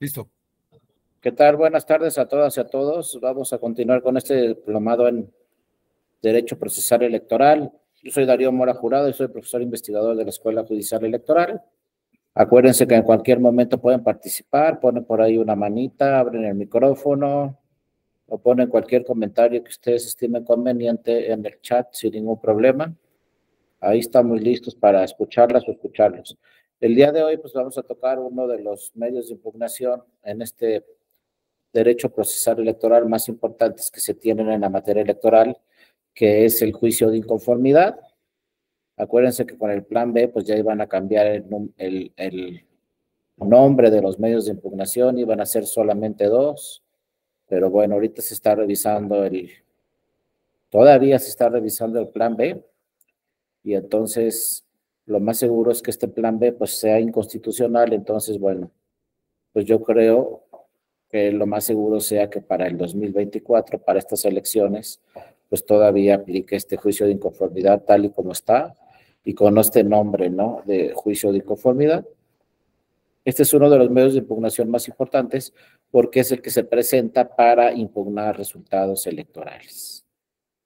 Listo. ¿Qué tal? Buenas tardes a todas y a todos. Vamos a continuar con este diplomado en Derecho Procesal Electoral. Yo soy Darío Mora Jurado y soy profesor investigador de la Escuela Judicial Electoral. Acuérdense que en cualquier momento pueden participar, ponen por ahí una manita, abren el micrófono o ponen cualquier comentario que ustedes estimen conveniente en el chat sin ningún problema. Ahí estamos listos para escucharlas o escucharlos. El día de hoy pues vamos a tocar uno de los medios de impugnación en este derecho procesal electoral más importantes que se tienen en la materia electoral, que es el juicio de inconformidad. Acuérdense que con el plan B, pues ya iban a cambiar el nombre de los medios de impugnación, iban a ser solamente dos, pero bueno, ahorita se está revisando todavía se está revisando el plan B, y entonces lo más seguro es que este plan B pues sea inconstitucional. Entonces bueno, pues yo creo que lo más seguro sea que para el 2024, para estas elecciones, pues todavía aplique este juicio de inconformidad tal y como está y con este nombre, ¿no? De juicio de inconformidad. Este es uno de los medios de impugnación más importantes porque es el que se presenta para impugnar resultados electorales.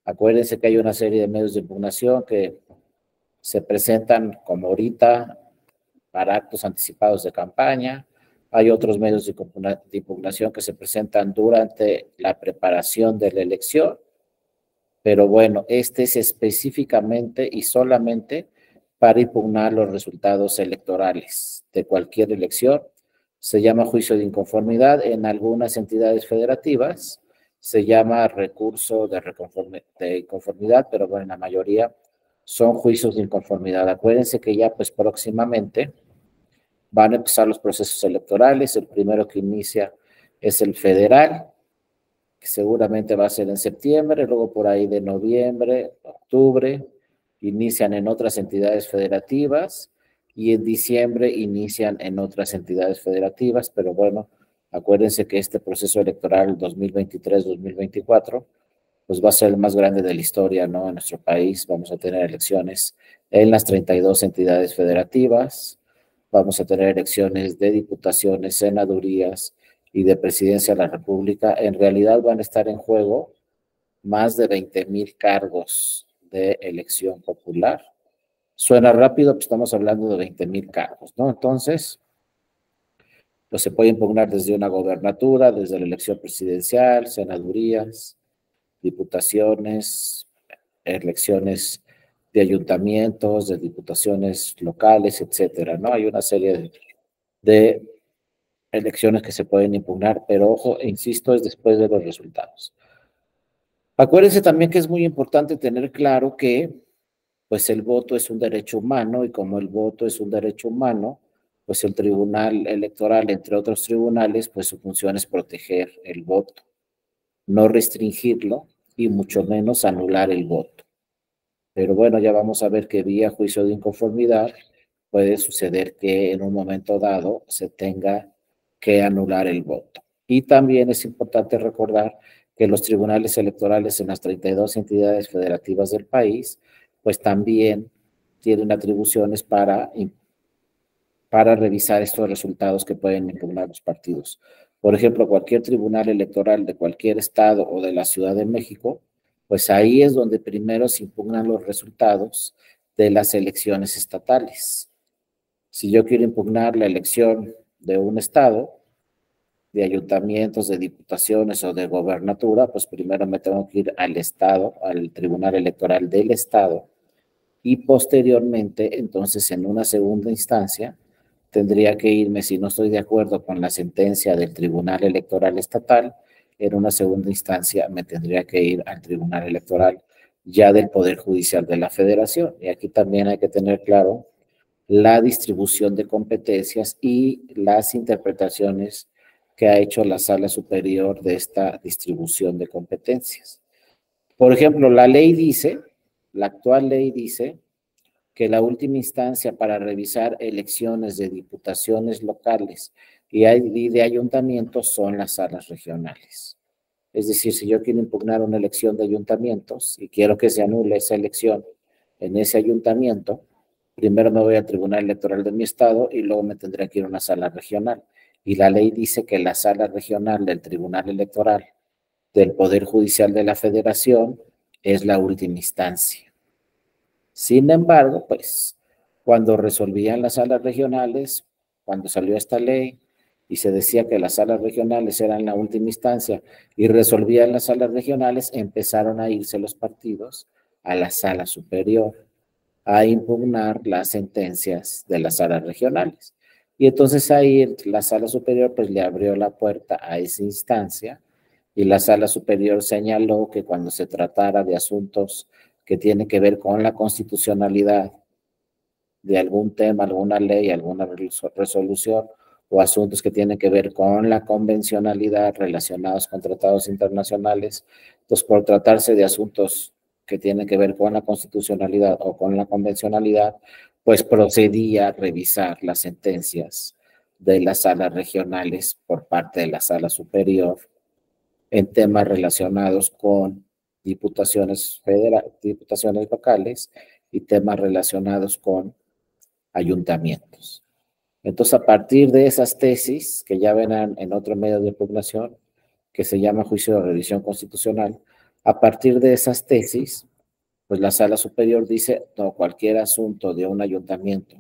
Acuérdense que hay una serie de medios de impugnación que se presentan como ahorita para actos anticipados de campaña. Hay otros medios de impugnación que se presentan durante la preparación de la elección, pero bueno, este es específicamente y solamente para impugnar los resultados electorales de cualquier elección. Se llama juicio de inconformidad. En algunas entidades federativas se llama recurso de inconformidad, pero bueno, en la mayoría son juicios de inconformidad. Acuérdense que ya pues próximamente van a empezar los procesos electorales. El primero que inicia es el federal, que seguramente va a ser en septiembre, luego por ahí de noviembre, octubre, inician en otras entidades federativas y en diciembre inician en otras entidades federativas, pero bueno, acuérdense que este proceso electoral 2023-2024 pues va a ser el más grande de la historia, ¿no? En nuestro país vamos a tener elecciones en las 32 entidades federativas, vamos a tener elecciones de diputaciones, senadurías y de presidencia de la República. En realidad van a estar en juego más de 20,000 cargos de elección popular. Suena rápido, pues estamos hablando de 20,000 cargos, ¿no? Entonces, pues se puede impugnar desde una gobernatura, desde la elección presidencial, senadurías, diputaciones, elecciones de ayuntamientos, de diputaciones locales, etcétera, ¿no? Hay una serie de elecciones que se pueden impugnar, pero ojo, insisto, es después de los resultados. Acuérdense también que es muy importante tener claro que pues el voto es un derecho humano, y como el voto es un derecho humano, pues el Tribunal Electoral, entre otros tribunales, pues su función es proteger el voto, no restringirlo y mucho menos anular el voto. Pero bueno, ya vamos a ver que vía juicio de inconformidad puede suceder que en un momento dado se tenga que anular el voto. Y también es importante recordar que los tribunales electorales en las 32 entidades federativas del país, pues también tienen atribuciones para revisar estos resultados que pueden impugnar los partidos. Por ejemplo, cualquier tribunal electoral de cualquier estado o de la Ciudad de México, pues ahí es donde primero se impugnan los resultados de las elecciones estatales. Si yo quiero impugnar la elección de un estado, de ayuntamientos, de diputaciones o de gobernatura, pues primero me tengo que ir al estado, al tribunal electoral del estado, y posteriormente, entonces, en una segunda instancia, tendría que irme, si no estoy de acuerdo con la sentencia del Tribunal Electoral Estatal, en una segunda instancia me tendría que ir al Tribunal Electoral ya del Poder Judicial de la Federación. Y aquí también hay que tener claro la distribución de competencias y las interpretaciones que ha hecho la Sala Superior de esta distribución de competencias. Por ejemplo, la actual ley dice que la última instancia para revisar elecciones de diputaciones locales y de ayuntamientos son las salas regionales. Es decir, si yo quiero impugnar una elección de ayuntamientos y quiero que se anule esa elección en ese ayuntamiento, primero me voy al Tribunal Electoral de mi estado y luego me tendré que ir a una sala regional. y la ley dice que la sala regional del Tribunal Electoral del Poder Judicial de la Federación es la última instancia. Sin embargo, pues, cuando resolvían las salas regionales, cuando salió esta ley y se decía que las salas regionales eran la última instancia y resolvían las salas regionales, empezaron a irse los partidos a la sala superior a impugnar las sentencias de las salas regionales. Y entonces ahí la sala superior pues le abrió la puerta a esa instancia y la sala superior señaló que cuando se tratara de asuntos que tienen que ver con la constitucionalidad de algún tema, alguna ley, alguna resolución o asuntos que tienen que ver con la convencionalidad relacionados con tratados internacionales, pues por tratarse de asuntos que tienen que ver con la constitucionalidad o con la convencionalidad, pues procedía a revisar las sentencias de las salas regionales por parte de la sala superior en temas relacionados con diputaciones federales, diputaciones locales y temas relacionados con ayuntamientos. Entonces, a partir de esas tesis, que ya ven en otro medio de impugnación, que se llama juicio de revisión constitucional, a partir de esas tesis, pues la sala superior dice, no, cualquier asunto de un ayuntamiento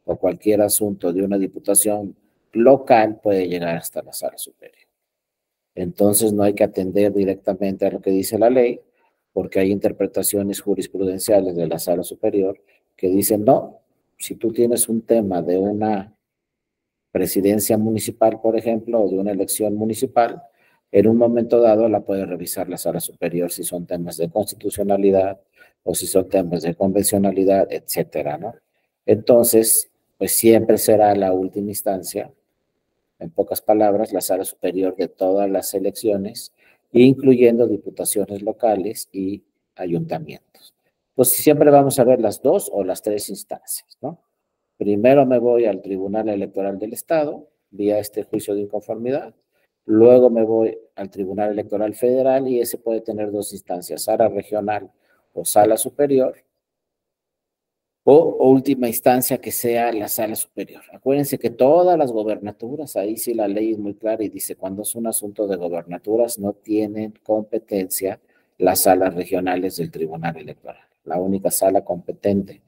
o cualquier asunto de una diputación local puede llegar hasta la sala superior. Entonces no hay que atender directamente a lo que dice la ley, porque hay interpretaciones jurisprudenciales de la sala superior que dicen, no, si tú tienes un tema de una presidencia municipal, por ejemplo, o de una elección municipal, en un momento dado la puede revisar la sala superior si son temas de constitucionalidad o si son temas de convencionalidad, etcétera, ¿no? Entonces, pues siempre será la última instancia, en pocas palabras, la sala superior de todas las elecciones, incluyendo diputaciones locales y ayuntamientos. Pues siempre vamos a ver las dos o las tres instancias, ¿no? Primero me voy al Tribunal Electoral del Estado, vía este juicio de inconformidad. Luego me voy al Tribunal Electoral Federal y ese puede tener dos instancias, sala regional o sala superior, o última instancia que sea la sala superior. Acuérdense que todas las gobernaturas, ahí sí la ley es muy clara y dice, cuando es un asunto de gobernaturas no tienen competencia las salas regionales del Tribunal Electoral. La única sala competente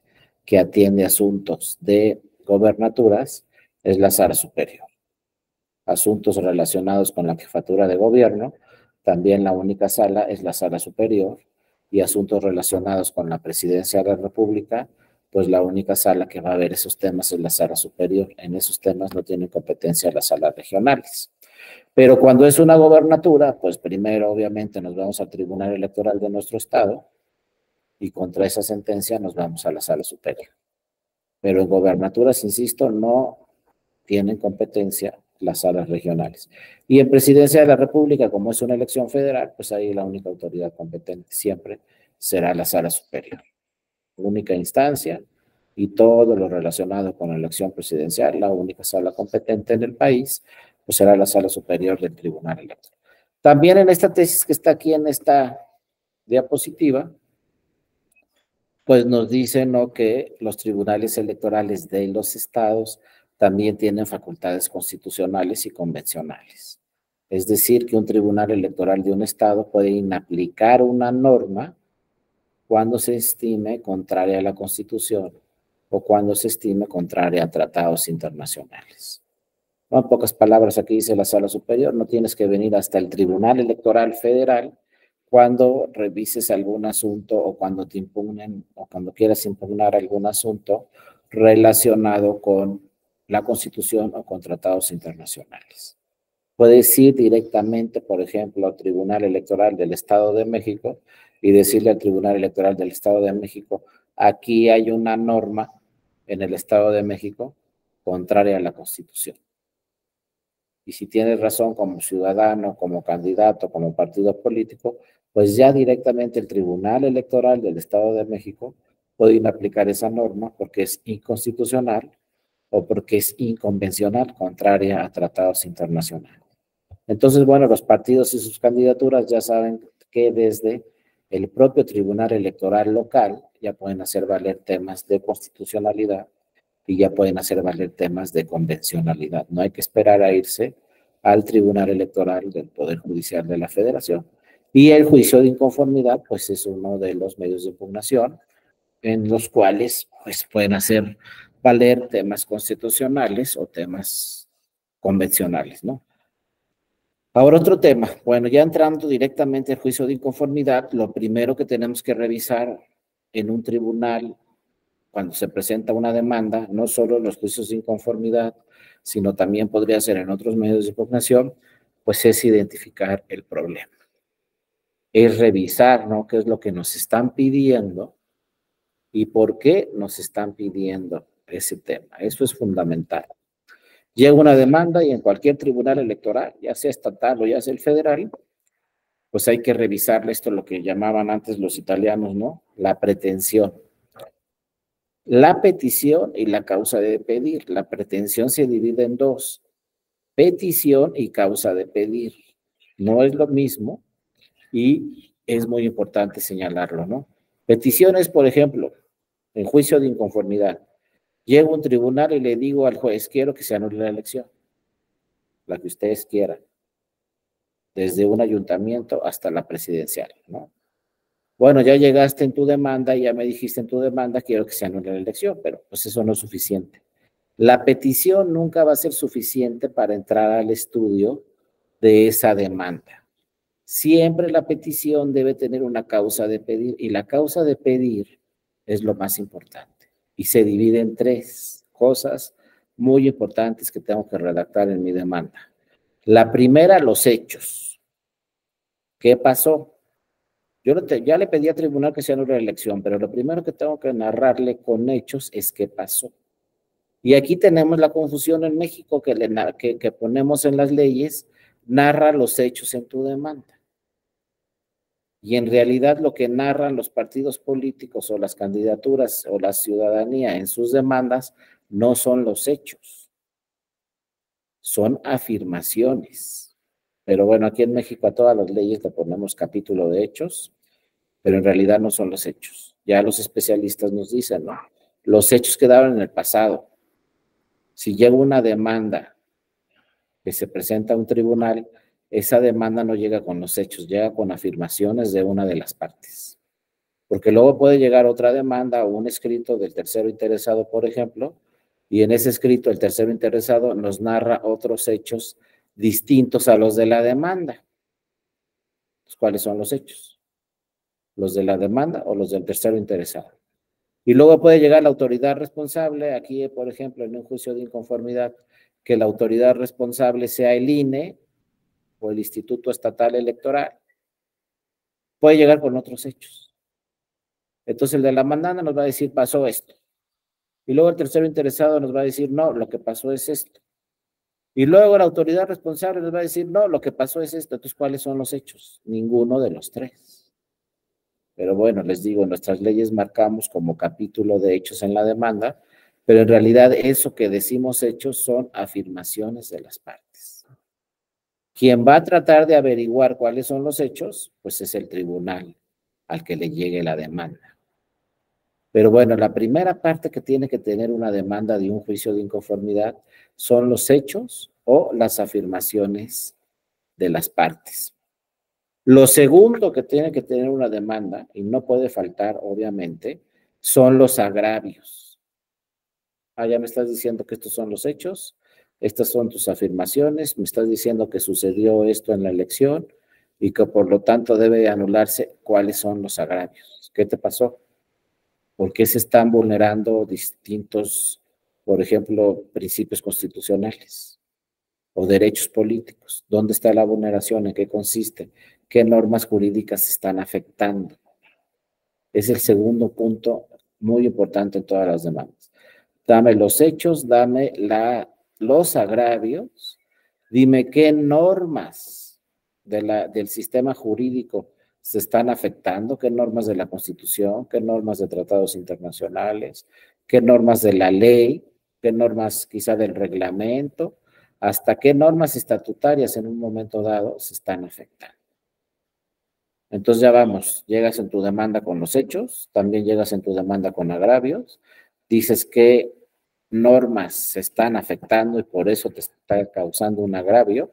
que atiende asuntos de gobernaturas es la sala superior. Asuntos relacionados con la jefatura de gobierno, también la única sala es la sala superior, y asuntos relacionados con la presidencia de la República, pues la única sala que va a ver esos temas es la sala superior. En esos temas no tienen competencia las salas regionales. Pero cuando es una gobernatura, pues primero obviamente nos vamos al Tribunal Electoral de nuestro estado y contra esa sentencia nos vamos a la sala superior. Pero en gobernaturas, insisto, no tienen competencia las salas regionales. Y en presidencia de la República, como es una elección federal, pues ahí la única autoridad competente siempre será la sala superior. Única instancia y todo lo relacionado con la elección presidencial, la única sala competente en el país, pues será la sala superior del Tribunal Electoral. También en esta tesis que está aquí en esta diapositiva, pues nos dicen, ¿no?, que los tribunales electorales de los estados también tienen facultades constitucionales y convencionales. Es decir, que un tribunal electoral de un estado puede inaplicar una norma cuando se estime contraria a la Constitución o cuando se estime contraria a tratados internacionales. No, en pocas palabras, aquí dice la Sala Superior, no tienes que venir hasta el Tribunal Electoral Federal cuando revises algún asunto o cuando te impugnen o cuando quieras impugnar algún asunto relacionado con la Constitución o con tratados internacionales. Puedes ir directamente, por ejemplo, al Tribunal Electoral del Estado de México y decirle al Tribunal Electoral del Estado de México, aquí hay una norma en el Estado de México contraria a la Constitución. Y si tienes razón como ciudadano, como candidato, como partido político, pues ya directamente el Tribunal Electoral del Estado de México puede aplicar esa norma porque es inconstitucional o porque es inconvencional, contraria a tratados internacionales. Entonces, bueno, los partidos y sus candidaturas ya saben que desde el propio Tribunal Electoral local ya pueden hacer valer temas de constitucionalidad y ya pueden hacer valer temas de convencionalidad. No hay que esperar a irse al Tribunal Electoral del Poder Judicial de la Federación. Y el juicio de inconformidad, pues es uno de los medios de impugnación en los cuales pues pueden hacer valer temas constitucionales o temas convencionales, ¿no? Ahora otro tema, bueno, ya entrando directamente al juicio de inconformidad, lo primero que tenemos que revisar en un tribunal cuando se presenta una demanda, no solo los juicios de inconformidad, sino también podría ser en otros medios de impugnación, pues es identificar el problema. Es revisar, ¿no? ¿Qué es lo que nos están pidiendo y por qué nos están pidiendo ese tema? Eso es fundamental. Llega una demanda y en cualquier tribunal electoral, ya sea estatal o ya sea el federal, pues hay que revisarle esto, lo que llamaban antes los italianos, ¿no? La pretensión. La petición y la causa de pedir. La pretensión se divide en dos, petición y causa de pedir. No es lo mismo y es muy importante señalarlo, ¿no? Peticiones, por ejemplo, en juicio de inconformidad. Llego a un tribunal y le digo al juez, quiero que se anule la elección, la que ustedes quieran, desde un ayuntamiento hasta la presidencial, ¿no? Bueno, ya llegaste en tu demanda, ya me dijiste en tu demanda, quiero que se anule la elección, pero pues eso no es suficiente. La petición nunca va a ser suficiente para entrar al estudio de esa demanda. Siempre la petición debe tener una causa de pedir y la causa de pedir es lo más importante. Y se divide en tres cosas muy importantes que tengo que redactar en mi demanda. La primera, los hechos. ¿Qué pasó? Ya le pedí al tribunal que se anule la elección, pero lo primero que tengo que narrarle con hechos es qué pasó. Y aquí tenemos la confusión en México que ponemos en las leyes, narra los hechos en tu demanda. Y en realidad lo que narran los partidos políticos o las candidaturas o la ciudadanía en sus demandas no son los hechos, son afirmaciones. Pero bueno, aquí en México a todas las leyes le ponemos capítulo de hechos, pero en realidad no son los hechos. Ya los especialistas nos dicen, ¿no? Los hechos quedaron en el pasado. Si llega una demanda que se presenta a un tribunal, esa demanda no llega con los hechos, llega con afirmaciones de una de las partes. Porque luego puede llegar otra demanda o un escrito del tercero interesado, por ejemplo, y en ese escrito el tercero interesado nos narra otros hechos distintos a los de la demanda. ¿Cuáles son los hechos? ¿Los de la demanda o los del tercero interesado? Y luego puede llegar la autoridad responsable, aquí, por ejemplo, en un juicio de inconformidad, que la autoridad responsable sea el INE o el Instituto Estatal Electoral. Puede llegar con otros hechos. Entonces el de la demanda nos va a decir, pasó esto. Y luego el tercero interesado nos va a decir, no, lo que pasó es esto. Y luego la autoridad responsable nos va a decir, no, lo que pasó es esto. Entonces, ¿cuáles son los hechos? Ninguno de los tres. Pero bueno, les digo, en nuestras leyes marcamos como capítulo de hechos en la demanda, pero en realidad eso que decimos hechos son afirmaciones de las partes. Quien va a tratar de averiguar cuáles son los hechos, pues es el tribunal al que le llegue la demanda. Pero bueno, la primera parte que tiene que tener una demanda de un juicio de inconformidad son los hechos o las afirmaciones de las partes. Lo segundo que tiene que tener una demanda, y no puede faltar, obviamente, son los agravios. Ya me estás diciendo que estos son los hechos, estas son tus afirmaciones, me estás diciendo que sucedió esto en la elección y que por lo tanto debe anularse. ¿Cuáles son los agravios? ¿Qué te pasó? ¿Por qué se están vulnerando distintos, por ejemplo, principios constitucionales o derechos políticos? ¿Dónde está la vulneración? ¿En qué consiste? ¿Qué normas jurídicas se están afectando? Es el segundo punto muy importante en todas las demandas. Dame los hechos, dame los agravios, dime qué normas del sistema jurídico se están afectando, qué normas de la Constitución, qué normas de tratados internacionales, qué normas de la ley, qué normas quizá del reglamento, hasta qué normas estatutarias en un momento dado se están afectando. Entonces ya vamos, llegas en tu demanda con los hechos, también llegas en tu demanda con agravios, dices qué normas se están afectando y por eso te está causando un agravio.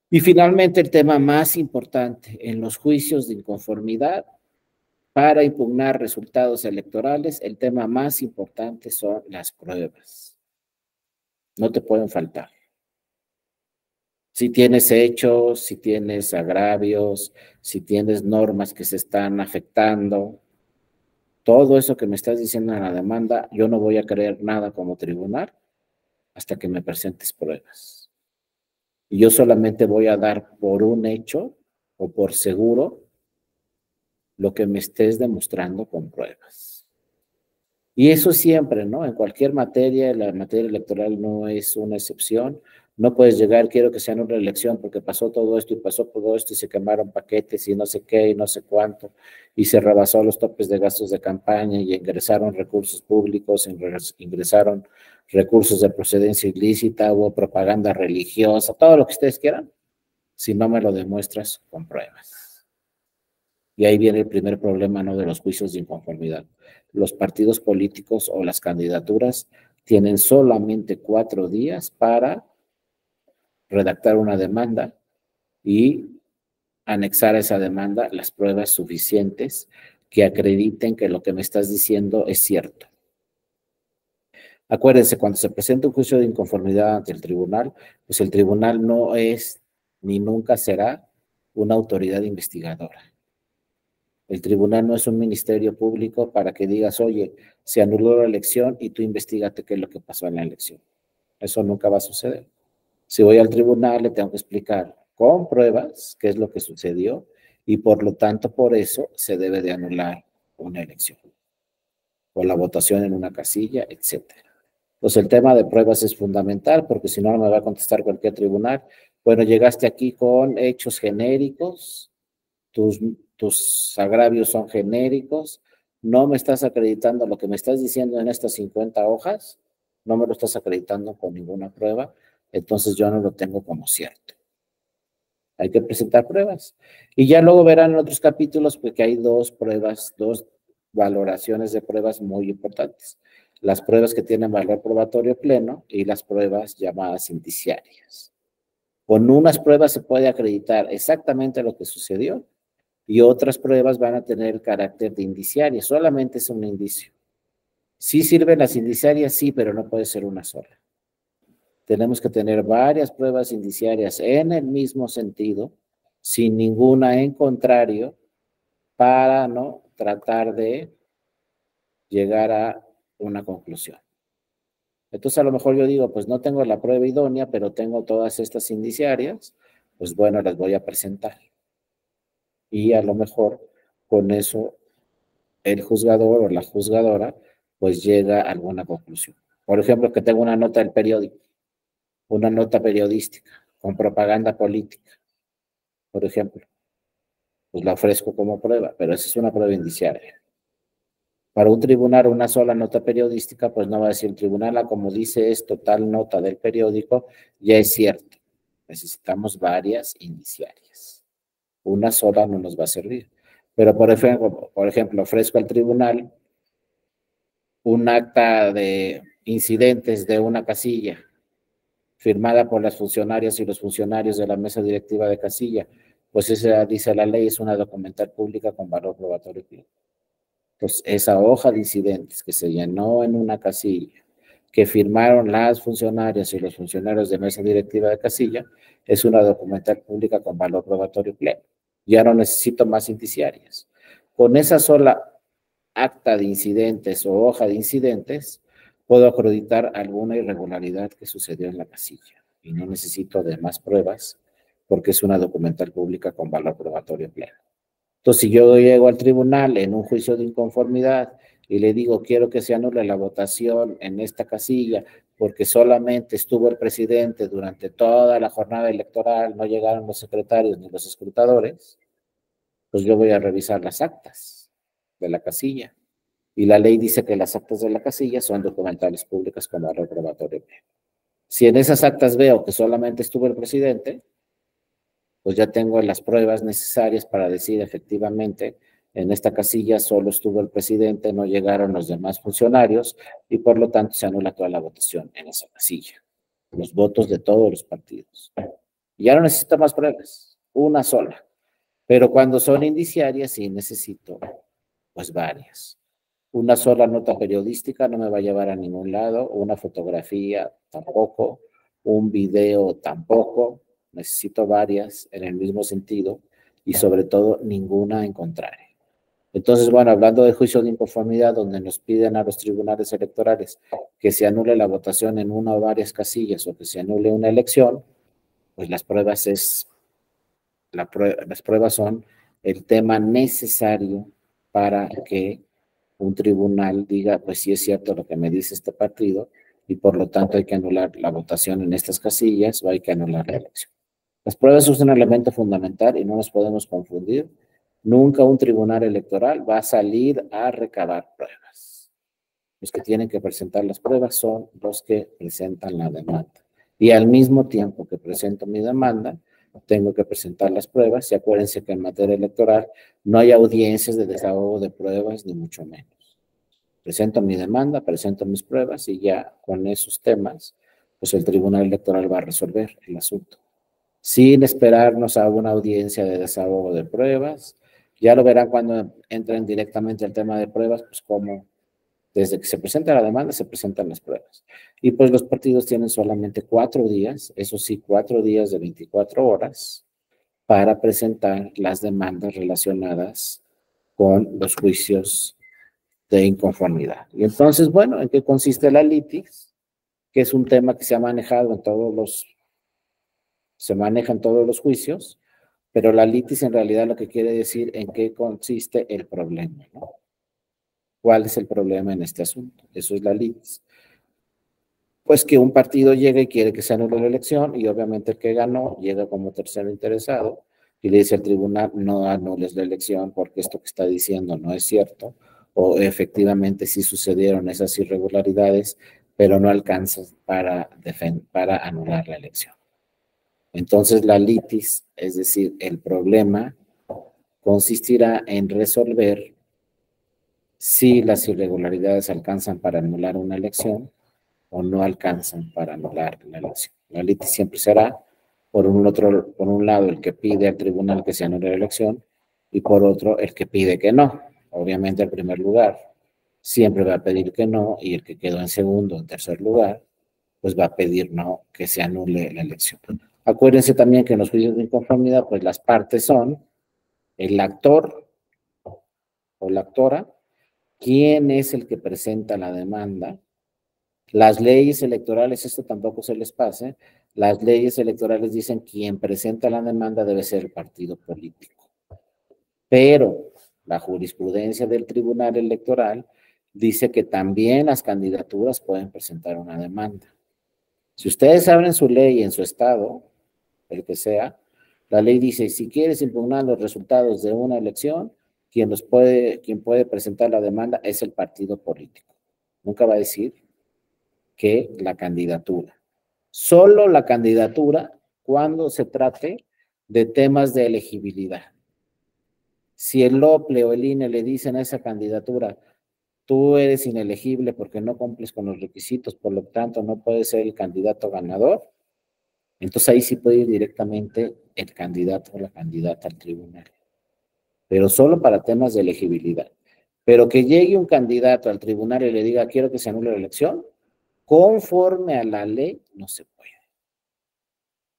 Y finalmente, el tema más importante en los juicios de inconformidad para impugnar resultados electorales, el tema más importante son las pruebas. No te pueden faltar. Si tienes hechos, si tienes agravios, si tienes normas que se están afectando, todo eso que me estás diciendo en la demanda, yo no voy a creer nada como tribunal hasta que me presentes pruebas. Y yo solamente voy a dar por un hecho o por seguro lo que me estés demostrando con pruebas. Y eso siempre, ¿no? En cualquier materia, la materia electoral no es una excepción. No puedes llegar, quiero que sea una elección porque pasó todo esto y pasó todo esto y se quemaron paquetes y no sé qué y no sé cuánto y se rebasó los topes de gastos de campaña y ingresaron recursos públicos, ingresaron recursos de procedencia ilícita, hubo propaganda religiosa, todo lo que ustedes quieran, si no me lo demuestras con pruebas. Y ahí viene el primer problema, ¿no?, de los juicios de inconformidad. Los partidos políticos o las candidaturas tienen solamente 4 días para redactar una demanda y anexar a esa demanda las pruebas suficientes que acrediten que lo que me estás diciendo es cierto. Acuérdense, cuando se presenta un juicio de inconformidad ante el tribunal, pues el tribunal no es ni nunca será una autoridad investigadora. El tribunal no es un ministerio público para que digas, oye, se anuló la elección y tú investigate qué es lo que pasó en la elección. Eso nunca va a suceder. Si voy al tribunal, le tengo que explicar con pruebas qué es lo que sucedió y por lo tanto, por eso se debe de anular una elección o la votación en una casilla, etcétera. Pues el tema de pruebas es fundamental porque si no, no me va a contestar cualquier tribunal. Bueno, llegaste aquí con hechos genéricos, tus agravios son genéricos, no me estás acreditando lo que me estás diciendo en estas 50 hojas, no me lo estás acreditando con ninguna prueba, entonces yo no lo tengo como cierto. Hay que presentar pruebas. Y ya luego verán en otros capítulos porque hay 2 pruebas, 2 valoraciones de pruebas muy importantes. Las pruebas que tienen valor probatorio pleno y las pruebas llamadas indiciarias. Con unas pruebas se puede acreditar exactamente lo que sucedió y otras pruebas van a tener carácter de indiciaria, solamente es un indicio. Sí sirven las indiciarias, sí, pero no puede ser una sola. Tenemos que tener varias pruebas indiciarias en el mismo sentido, sin ninguna en contrario, para no tratar de llegar a una conclusión. Entonces a lo mejor yo digo, pues no tengo la prueba idónea, pero tengo todas estas indiciarias, pues bueno, las voy a presentar. Y a lo mejor con eso el juzgador o la juzgadora pues llega a alguna conclusión. Por ejemplo, que tengo una nota del periódico, una nota periodística con propaganda política, por ejemplo, pues la ofrezco como prueba, pero esa es una prueba indiciaria. Para un tribunal, una sola nota periodística, pues no va a decir el tribunal, como dice esto, tal nota del periódico, ya es cierto. Necesitamos varias indiciarias. Una sola no nos va a servir. Pero, por ejemplo, ofrezco al tribunal un acta de incidentes de una casilla, firmada por las funcionarias y los funcionarios de la mesa directiva de casilla, pues esa, dice la ley, es una documental pública con valor probatorio pleno. Entonces, esa hoja de incidentes que se llenó en una casilla, que firmaron las funcionarias y los funcionarios de mesa directiva de casilla, es una documental pública con valor probatorio pleno. Ya no necesito más indiciarias. Con esa sola acta de incidentes o hoja de incidentes, puedo acreditar alguna irregularidad que sucedió en la casilla y no necesito de más pruebas porque es una documental pública con valor probatorio pleno. Entonces, si yo llego al tribunal en un juicio de inconformidad y le digo, quiero que se anule la votación en esta casilla porque solamente estuvo el presidente durante toda la jornada electoral, no llegaron los secretarios ni los escrutadores, pues yo voy a revisar las actas de la casilla. Y la ley dice que las actas de la casilla son documentales públicas con valor probatorio pleno. Si en esas actas veo que solamente estuvo el presidente, pues ya tengo las pruebas necesarias para decir efectivamente En esta casilla solo estuvo el presidente, no llegaron los demás funcionarios y por lo tanto se anula toda la votación en esa casilla. Los votos de todos los partidos. Y ya no necesito más pruebas, una sola. Pero cuando son indiciarias sí necesito pues varias. Una sola nota periodística no me va a llevar a ningún lado, una fotografía tampoco, un video tampoco, necesito varias en el mismo sentido y sobre todo ninguna en contrario. Entonces, bueno, hablando de juicio de inconformidad, donde nos piden a los tribunales electorales que se anule la votación en una o varias casillas o que se anule una elección, pues las pruebas son el tema necesario para que un tribunal diga, pues sí es cierto lo que me dice este partido y por lo tanto hay que anular la votación en estas casillas o hay que anular la elección. Las pruebas son un elemento fundamental y no nos podemos confundir. Nunca un tribunal electoral va a salir a recabar pruebas. Los que tienen que presentar las pruebas son los que presentan la demanda. Y al mismo tiempo que presento mi demanda, tengo que presentar las pruebas y acuérdense que en materia electoral no hay audiencias de desahogo de pruebas, ni mucho menos. Presento mi demanda, presento mis pruebas y ya con esos temas, pues el tribunal electoral va a resolver el asunto. Sin esperarnos a una audiencia de desahogo de pruebas. Ya lo verán cuando entren directamente al tema de pruebas, pues como desde que se presenta la demanda se presentan las pruebas. Y pues los partidos tienen solamente 4 días, eso sí, 4 días de 24 horas para presentar las demandas relacionadas con los juicios de inconformidad. Y entonces, bueno, ¿en qué consiste la litis? Que es un tema que se ha manejado se maneja en todos los juicios, pero la litis en realidad lo que quiere decir en qué consiste el problema, ¿no? ¿Cuál es el problema en este asunto? Eso es la litis. Pues que un partido llega y quiere que se anule la elección y obviamente el que ganó llega como tercero interesado y le dice al tribunal no anules la elección porque esto que está diciendo no es cierto o efectivamente sí sucedieron esas irregularidades, pero no alcanza para anular la elección. Entonces la litis, es decir, el problema, consistirá en resolver si las irregularidades alcanzan para anular una elección o no alcanzan para anular la elección. La litis siempre será, por un lado, el que pide al tribunal que se anule la elección y por otro, el que pide que no. Obviamente, el primer lugar siempre va a pedir que no y el que quedó en segundo o en tercer lugar, pues va a pedir no, que se anule la elección. Acuérdense también que en los juicios de inconformidad, pues las partes son el actor o la actora, quién es el que presenta la demanda. Las leyes electorales, esto tampoco se les pase, las leyes electorales dicen que quien presenta la demanda debe ser el partido político. Pero la jurisprudencia del Tribunal Electoral dice que también las candidaturas pueden presentar una demanda. Si ustedes abren su ley en su estado, el que sea, la ley dice, si quieres impugnar los resultados de una elección, quien puede presentar la demanda es el partido político. Nunca va a decir que la candidatura. Solo la candidatura cuando se trate de temas de elegibilidad. Si el OPLE o el INE le dicen a esa candidatura, tú eres inelegible porque no cumples con los requisitos, por lo tanto no puedes ser el candidato ganador, entonces ahí sí puede ir directamente el candidato o la candidata al tribunal. Pero solo para temas de elegibilidad. Pero que llegue un candidato al tribunal y le diga, quiero que se anule la elección, conforme a la ley, no se puede.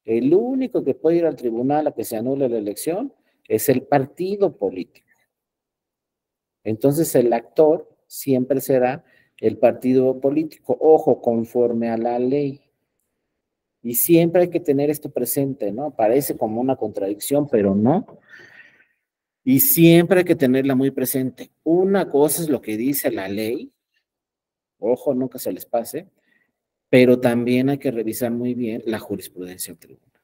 El único que puede ir al tribunal a que se anule la elección es el partido político. Entonces el actor siempre será el partido político, ojo, conforme a la ley. Y siempre hay que tener esto presente, ¿no? Parece como una contradicción, pero no. Y siempre hay que tenerla muy presente. Una cosa es lo que dice la ley, ojo, nunca se les pase, pero también hay que revisar muy bien la jurisprudencia del tribunal.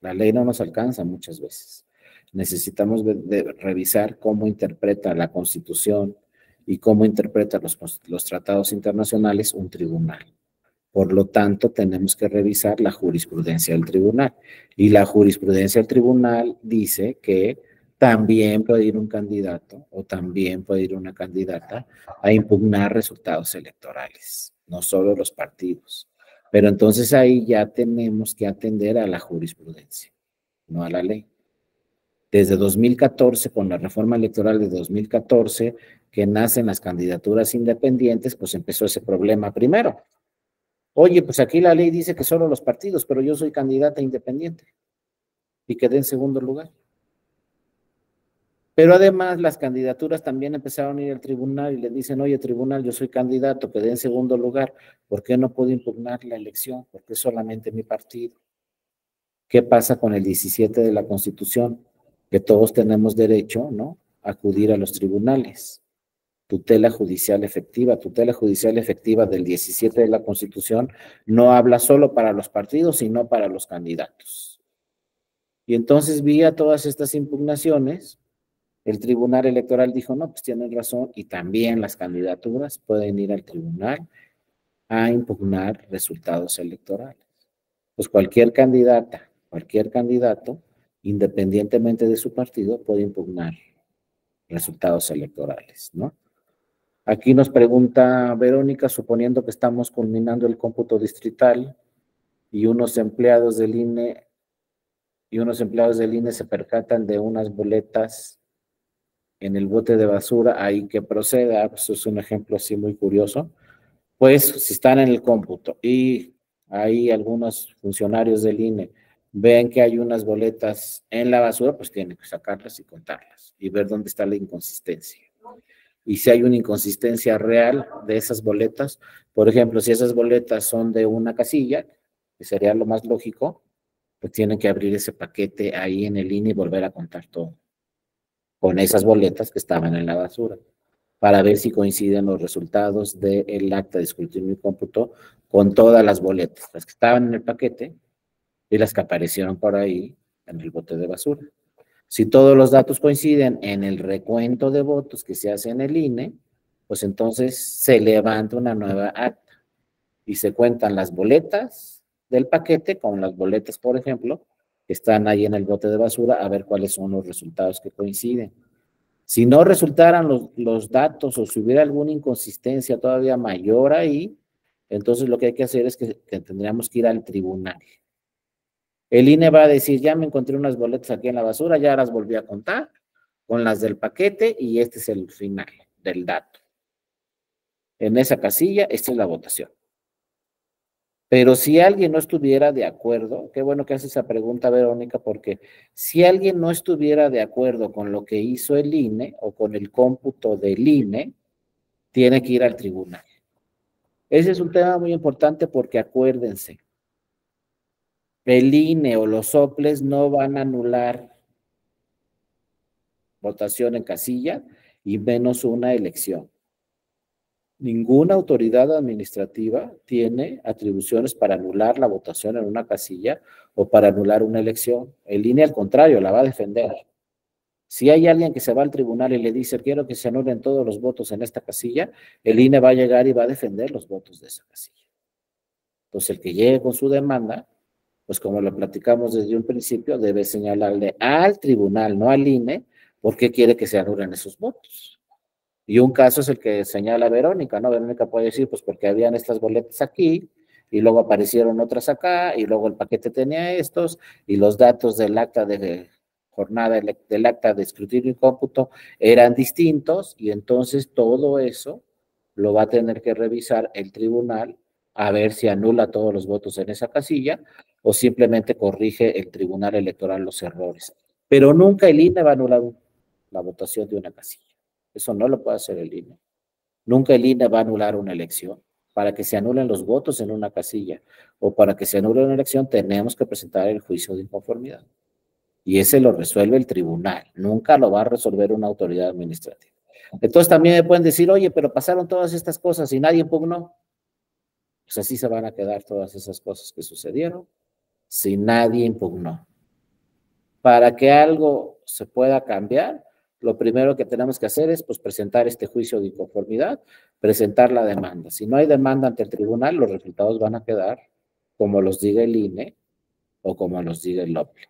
La ley no nos alcanza muchas veces. Necesitamos revisar cómo interpreta la Constitución y cómo interpreta los tratados internacionales un tribunal. Por lo tanto, tenemos que revisar la jurisprudencia del tribunal. Y la jurisprudencia del tribunal dice que También puede ir un candidato o también puede ir una candidata a impugnar resultados electorales, no solo los partidos. Pero entonces ahí ya tenemos que atender a la jurisprudencia, no a la ley. Desde 2014, con la reforma electoral de 2014, que nacen las candidaturas independientes, pues empezó ese problema primero. Oye, pues aquí la ley dice que solo los partidos, pero yo soy candidata independiente y quedé en segundo lugar. Pero además las candidaturas también empezaron a ir al tribunal y le dicen, oye, tribunal, yo soy candidato, quedé en segundo lugar, ¿por qué no puedo impugnar la elección? Porque es solamente mi partido. ¿Qué pasa con el 17 de la Constitución? Que todos tenemos derecho, ¿no?, a acudir a los tribunales. Tutela judicial efectiva del 17 de la Constitución no habla solo para los partidos, sino para los candidatos. Y entonces vía todas estas impugnaciones, el Tribunal Electoral dijo, no, pues tienen razón, y también las candidaturas pueden ir al tribunal a impugnar resultados electorales. Pues cualquier candidata, cualquier candidato, independientemente de su partido, puede impugnar resultados electorales, ¿no? Aquí nos pregunta Verónica, suponiendo que estamos culminando el cómputo distrital y unos empleados del INE se percatan de unas boletas en el bote de basura, ahí que proceda, pues es un ejemplo así muy curioso. Pues si están en el cómputo y hay algunos funcionarios del INE ven que hay unas boletas en la basura, pues tienen que sacarlas y contarlas y ver dónde está la inconsistencia. Y si hay una inconsistencia real de esas boletas, por ejemplo, si esas boletas son de una casilla, que sería lo más lógico, pues tienen que abrir ese paquete ahí en el INE y volver a contar todo, con esas boletas que estaban en la basura, para ver si coinciden los resultados del acta de escrutinio y cómputo con todas las boletas, las que estaban en el paquete y las que aparecieron por ahí en el bote de basura. Si todos los datos coinciden en el recuento de votos que se hace en el INE, pues entonces se levanta una nueva acta y se cuentan las boletas del paquete con las boletas, por ejemplo, que están ahí en el bote de basura, a ver cuáles son los resultados que coinciden. Si no resultaran los datos o si hubiera alguna inconsistencia todavía mayor ahí, entonces lo que hay que hacer es que tendríamos que ir al tribunal. El INE va a decir, ya me encontré unas boletas aquí en la basura, ya las volví a contar con las del paquete y este es el final del dato. En esa casilla, esta es la votación. Pero si alguien no estuviera de acuerdo, qué bueno que hace esa pregunta, Verónica, porque si alguien no estuviera de acuerdo con lo que hizo el INE o con el cómputo del INE, tiene que ir al tribunal. Ese es un tema muy importante porque acuérdense, el INE o los soples no van a anular votación en casilla y menos una elección. Ninguna autoridad administrativa tiene atribuciones para anular la votación en una casilla o para anular una elección. El INE, al contrario, la va a defender. Si hay alguien que se va al tribunal y le dice, quiero que se anulen todos los votos en esta casilla, el INE va a llegar y va a defender los votos de esa casilla. Entonces, el que llegue con su demanda, pues como lo platicamos desde un principio, debe señalarle al tribunal, no al INE, por qué quiere que se anulen esos votos. Y un caso es el que señala Verónica, ¿no? Verónica puede decir, pues porque habían estas boletas aquí, y luego aparecieron otras acá, y luego el paquete tenía estos, y los datos del acta de jornada, del acta de escrutinio y cómputo eran distintos, y entonces todo eso lo va a tener que revisar el tribunal a ver si anula todos los votos en esa casilla, o simplemente corrige el tribunal electoral los errores. Pero nunca el INE va a anular la votación de una casilla. Eso no lo puede hacer el INE. Nunca el INE va a anular una elección. Para que se anulen los votos en una casilla o para que se anule una elección, tenemos que presentar el juicio de inconformidad. Y ese lo resuelve el tribunal. Nunca lo va a resolver una autoridad administrativa. Entonces también me pueden decir, oye, pero pasaron todas estas cosas y nadie impugnó. Pues así se van a quedar todas esas cosas que sucedieron si nadie impugnó. Para que algo se pueda cambiar, lo primero que tenemos que hacer es pues, presentar este juicio de inconformidad, presentar la demanda. Si no hay demanda ante el tribunal, los resultados van a quedar como los diga el INE o como los diga el OPLE.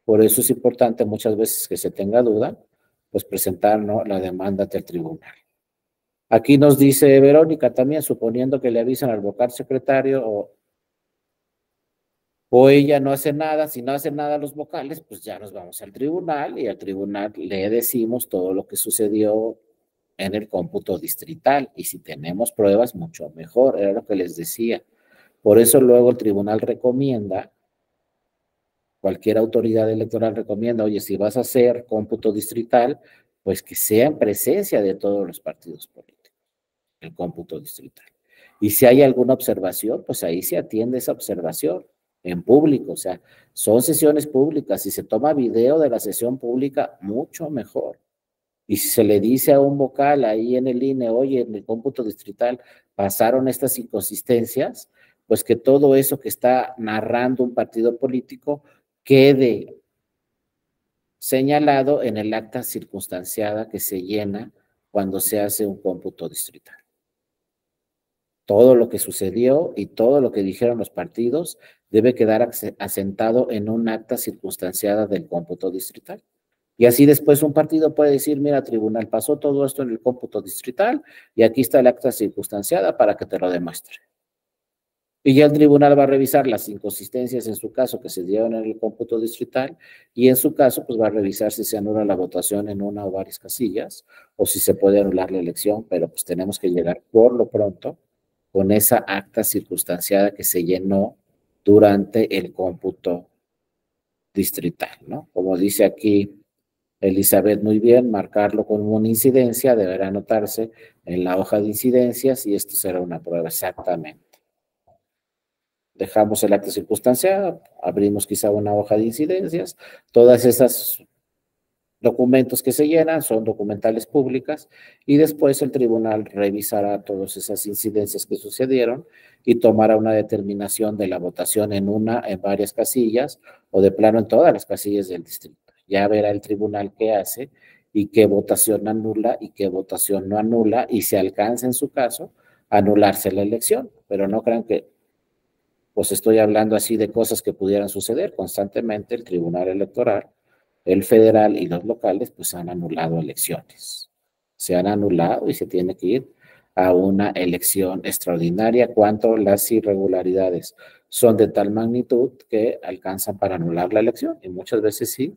Por eso es importante muchas veces que se tenga duda, pues presentar, ¿no?, la demanda ante el tribunal. Aquí nos dice Verónica también, suponiendo que le avisan al vocal secretario o ella no hace nada, si no hace nada los vocales, pues ya nos vamos al tribunal y al tribunal le decimos todo lo que sucedió en el cómputo distrital y si tenemos pruebas, mucho mejor, era lo que les decía. Por eso luego el tribunal recomienda, cualquier autoridad electoral recomienda, oye, si vas a hacer cómputo distrital, pues que sea en presencia de todos los partidos políticos, el cómputo distrital. Y si hay alguna observación, pues ahí se atiende esa observación en público, o sea, son sesiones públicas, si se toma video de la sesión pública, mucho mejor. Y si se le dice a un vocal ahí en el INE, oye, en el cómputo distrital pasaron estas inconsistencias, pues que todo eso que está narrando un partido político quede señalado en el acta circunstanciada que se llena cuando se hace un cómputo distrital. Todo lo que sucedió y todo lo que dijeron los partidos debe quedar asentado en un acta circunstanciada del cómputo distrital. Y así después un partido puede decir, mira, tribunal, pasó todo esto en el cómputo distrital y aquí está el acta circunstanciada para que te lo demuestre. Y ya el tribunal va a revisar las inconsistencias en su caso que se dieron en el cómputo distrital y en su caso pues va a revisar si se anula la votación en una o varias casillas o si se puede anular la elección, pero pues tenemos que llegar por lo pronto con esa acta circunstanciada que se llenó durante el cómputo distrital, ¿no? Como dice aquí Elizabeth muy bien, marcarlo con una incidencia, deberá anotarse en la hoja de incidencias y esto será una prueba exactamente. Dejamos el acta circunstanciada, abrimos quizá una hoja de incidencias, todas esas documentos que se llenan son documentales públicas y después el tribunal revisará todas esas incidencias que sucedieron y tomará una determinación de la votación en varias casillas o de plano en todas las casillas del distrito. Ya verá el tribunal qué hace y qué votación anula y qué votación no anula y si alcanza en su caso anularse la elección, pero no crean que pues estoy hablando así de cosas que pudieran suceder constantemente. El Tribunal Electoral, el federal y los locales, pues han anulado elecciones. Se han anulado y se tiene que ir a una elección extraordinaria cuando las irregularidades son de tal magnitud que alcanzan para anular la elección y muchas veces sí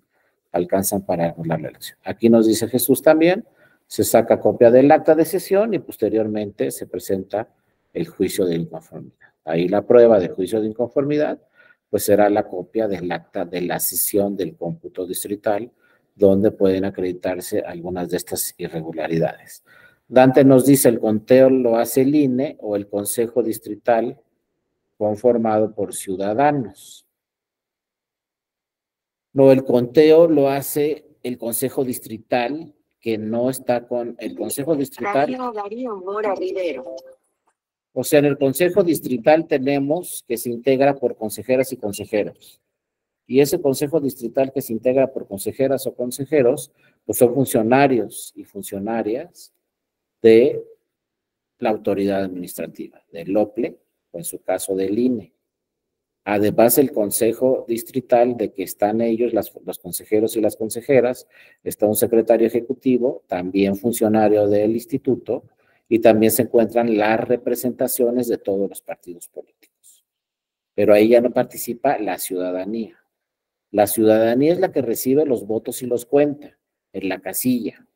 alcanzan para anular la elección. Aquí nos dice Jesús también, se saca copia del acta de sesión y posteriormente se presenta el juicio de inconformidad. Ahí la prueba de juicio de inconformidad, pues será la copia del acta de la sesión del cómputo distrital, donde pueden acreditarse algunas de estas irregularidades. Dante nos dice, el conteo lo hace el INE o el Consejo Distrital conformado por ciudadanos. No, el conteo lo hace el Consejo Distrital, que no está con el Consejo Distrital. O sea, en el Consejo Distrital tenemos que se integra por consejeras y consejeros. Y ese Consejo Distrital que se integra por consejeras o consejeros, pues son funcionarios y funcionarias de la autoridad administrativa, del OPLE, o en su caso del INE. Además, el Consejo Distrital, de que están ellos, los consejeros y las consejeras, está un secretario ejecutivo, también funcionario del instituto, y también se encuentran las representaciones de todos los partidos políticos. Pero ahí ya no participa la ciudadanía. La ciudadanía es la que recibe los votos y los cuenta en la casilla.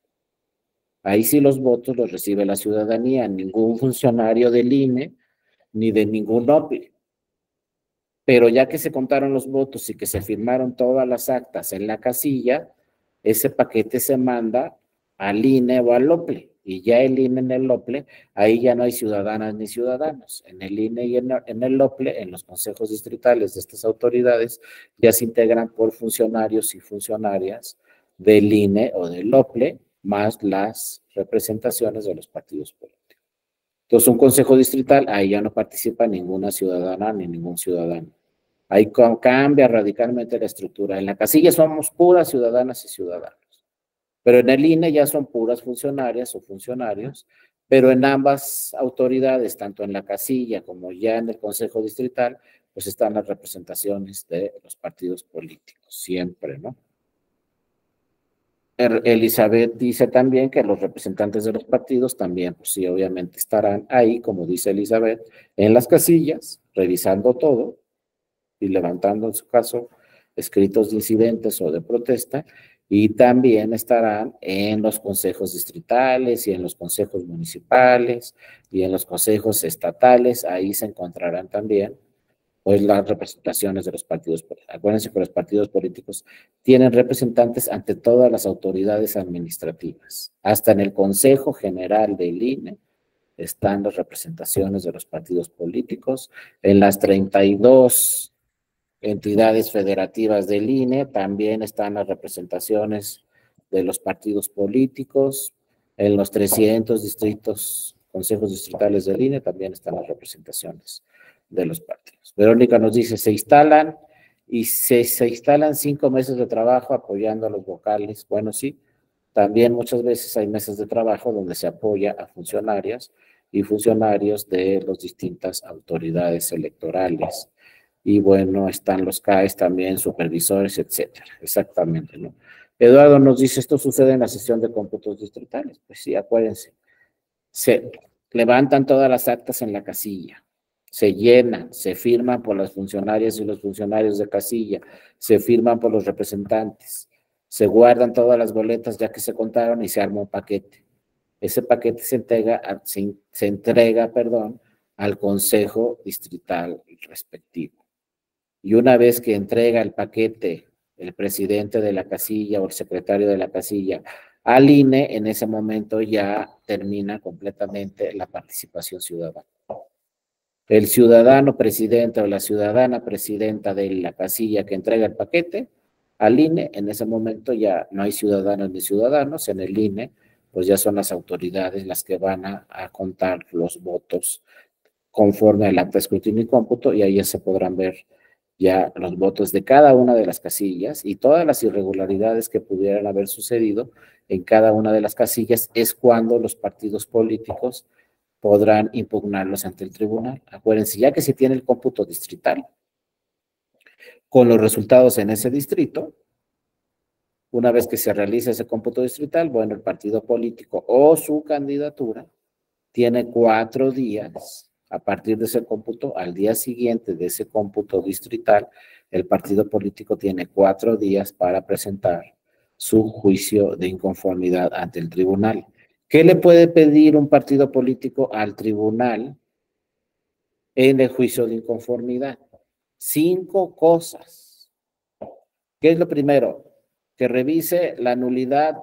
Ahí sí los votos los recibe la ciudadanía, ningún funcionario del INE ni de ningún OPLE. Pero ya que se contaron los votos y que se firmaron todas las actas en la casilla, ese paquete se manda al INE o al OPLE. Y ya el INE en el OPLE, ahí ya no hay ciudadanas ni ciudadanos. En el INE y en el OPLE, en los consejos distritales de estas autoridades, ya se integran por funcionarios y funcionarias del INE o del OPLE, más las representaciones de los partidos políticos. Entonces, un consejo distrital, ahí ya no participa ninguna ciudadana ni ningún ciudadano. Ahí cambia radicalmente la estructura. En la casilla somos puras ciudadanas y ciudadanos. Pero en el INE ya son puras funcionarias o funcionarios, pero en ambas autoridades, tanto en la casilla como ya en el consejo distrital, pues están las representaciones de los partidos políticos, siempre, ¿no? Elizabeth dice también que los representantes de los partidos también, pues sí, obviamente estarán ahí, como dice Elizabeth, en las casillas, revisando todo y levantando, en su caso, escritos de incidentes o de protesta, y también estarán en los consejos distritales y en los consejos municipales y en los consejos estatales. Ahí se encontrarán también pues las representaciones de los partidos políticos. Acuérdense que los partidos políticos tienen representantes ante todas las autoridades administrativas. Hasta en el Consejo General del INE están las representaciones de los partidos políticos. En las 32 entidades federativas del INE también están las representaciones de los partidos políticos. En los 300 distritos, consejos distritales del INE también están las representaciones de los partidos. Verónica nos dice, se instalan 5 meses de trabajo apoyando a los vocales. Bueno, sí, también muchas veces hay meses de trabajo donde se apoya a funcionarias y funcionarios de las distintas autoridades electorales. Y bueno, están los CAES también, supervisores, etcétera. Exactamente, ¿no? Eduardo nos dice, esto sucede en la sesión de cómputos distritales. Pues sí, acuérdense. Se levantan todas las actas en la casilla, se llenan, se firman por las funcionarias y los funcionarios de casilla, se firman por los representantes, se guardan todas las boletas ya que se contaron y se arma un paquete. Ese paquete se entrega, al consejo distrital respectivo. Y una vez que entrega el paquete el presidente de la casilla o el secretario de la casilla al INE, en ese momento ya termina completamente la participación ciudadana. El ciudadano presidente o la ciudadana presidenta de la casilla que entrega el paquete al INE, en ese momento ya no hay ciudadanos ni ciudadanos, en el INE pues ya son las autoridades las que van a contar los votos conforme al acta de escrutinio y cómputo, y ahí ya se podrán ver ya los votos de cada una de las casillas y todas las irregularidades que pudieran haber sucedido en cada una de las casillas es cuando los partidos políticos podrán impugnarlos ante el tribunal. Acuérdense, ya que se tiene el cómputo distrital, con los resultados en ese distrito, una vez que se realiza ese cómputo distrital, bueno, el partido político o su candidatura tiene 4 días a partir de ese cómputo. Al día siguiente de ese cómputo distrital, el partido político tiene 4 días para presentar su juicio de inconformidad ante el tribunal. ¿Qué le puede pedir un partido político al tribunal en el juicio de inconformidad? 5 cosas. ¿Qué es lo primero? Que revise la nulidad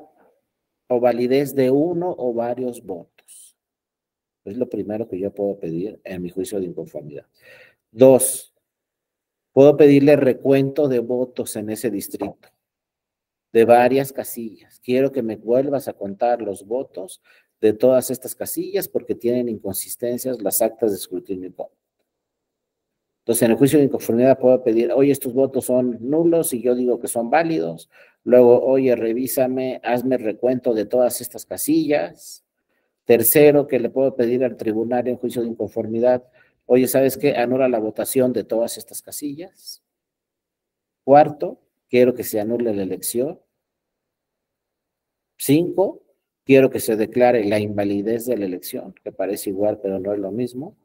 o validez de uno o varios votos. Es lo primero que yo puedo pedir en mi juicio de inconformidad. 2, puedo pedirle recuento de votos en ese distrito, de varias casillas. Quiero que me vuelvas a contar los votos de todas estas casillas porque tienen inconsistencias las actas de escrutinio y cómputo. Entonces, en el juicio de inconformidad puedo pedir, oye, estos votos son nulos y yo digo que son válidos. Luego, oye, revísame, hazme recuento de todas estas casillas. Tercero, que le puedo pedir al tribunal en juicio de inconformidad, oye, ¿sabes qué? Anula la votación de todas estas casillas. Cuarto, quiero que se anule la elección. 5, quiero que se declare la invalidez de la elección, que parece igual, pero no es lo mismo.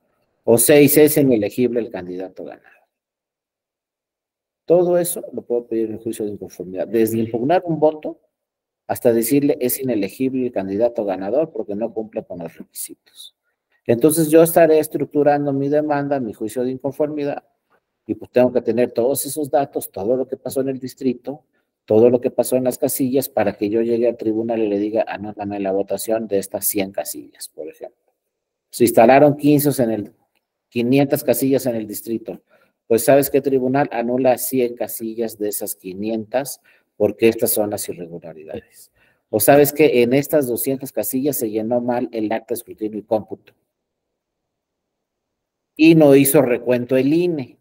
O 6, es inelegible el candidato ganador. Todo eso lo puedo pedir en juicio de inconformidad, desde impugnar un voto hasta decirle es inelegible el candidato ganador porque no cumple con los requisitos. Entonces yo estaré estructurando mi demanda, mi juicio de inconformidad, y pues tengo que tener todos esos datos, todo lo que pasó en el distrito, todo lo que pasó en las casillas, para que yo llegue al tribunal y le diga, anótame la votación de estas 100 casillas, por ejemplo. Se instalaron 500 casillas en el distrito. Pues, ¿sabes qué, tribunal? Anula 100 casillas de esas 500 porque estas son las irregularidades. O sabes que en estas 200 casillas se llenó mal el acta de escrutinio y cómputo. Y no hizo recuento el INE.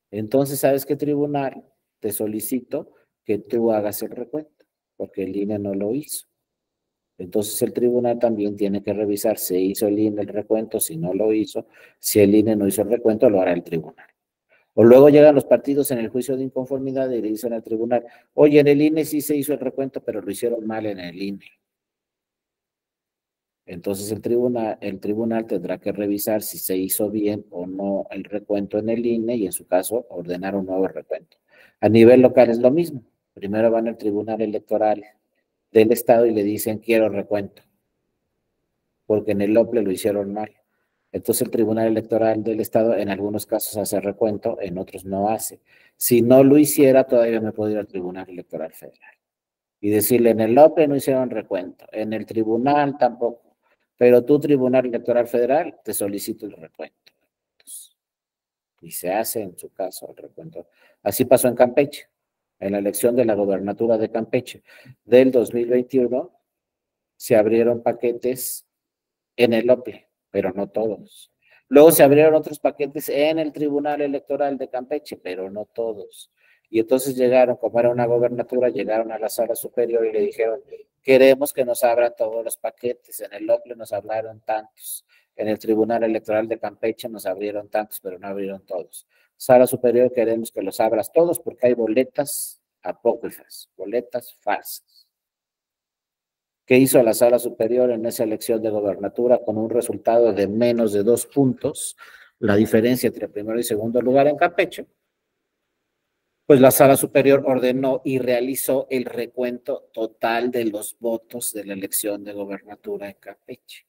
Entonces, ¿sabes qué, tribunal? Te solicito que tú hagas el recuento, porque el INE no lo hizo. Entonces el tribunal también tiene que revisar si hizo el INE el recuento, si no lo hizo, si el INE no hizo el recuento, lo hará el tribunal. O luego llegan los partidos en el juicio de inconformidad y le dicen al tribunal, oye, en el INE sí se hizo el recuento, pero lo hicieron mal en el INE. Entonces el tribunal tendrá que revisar si se hizo bien o no el recuento en el INE y en su caso ordenar un nuevo recuento. A nivel local es lo mismo. Primero van al tribunal electoral del estado y le dicen quiero recuento, porque en el OPLE lo hicieron mal. Entonces el tribunal electoral del estado en algunos casos hace recuento, en otros no hace. Si no lo hiciera, todavía me puedo ir al tribunal electoral federal y decirle en el OPLE no hicieron recuento, en el tribunal tampoco, pero tu tribunal electoral federal te solicito el recuento. Entonces, y se hace en su caso el recuento. Así pasó en Campeche, en la elección de la gobernatura de Campeche del 2021, se abrieron paquetes en el OPLE, pero no todos. Luego se abrieron otros paquetes en el Tribunal Electoral de Campeche, pero no todos. Y entonces llegaron, como era una gobernatura, llegaron a la sala superior y le dijeron, queremos que nos abran todos los paquetes. En el OPLE nos hablaron tantos. En el Tribunal Electoral de Campeche nos abrieron tantos, pero no abrieron todos. Sala superior, queremos que los abras todos porque hay boletas apócrifas, boletas falsas. ¿Qué hizo la sala superior en esa elección de gobernatura con un resultado de menos de 2 puntos, la diferencia entre primero y segundo lugar en Campeche? Pues la sala superior ordenó y realizó el recuento total de los votos de la elección de gobernatura en Campeche.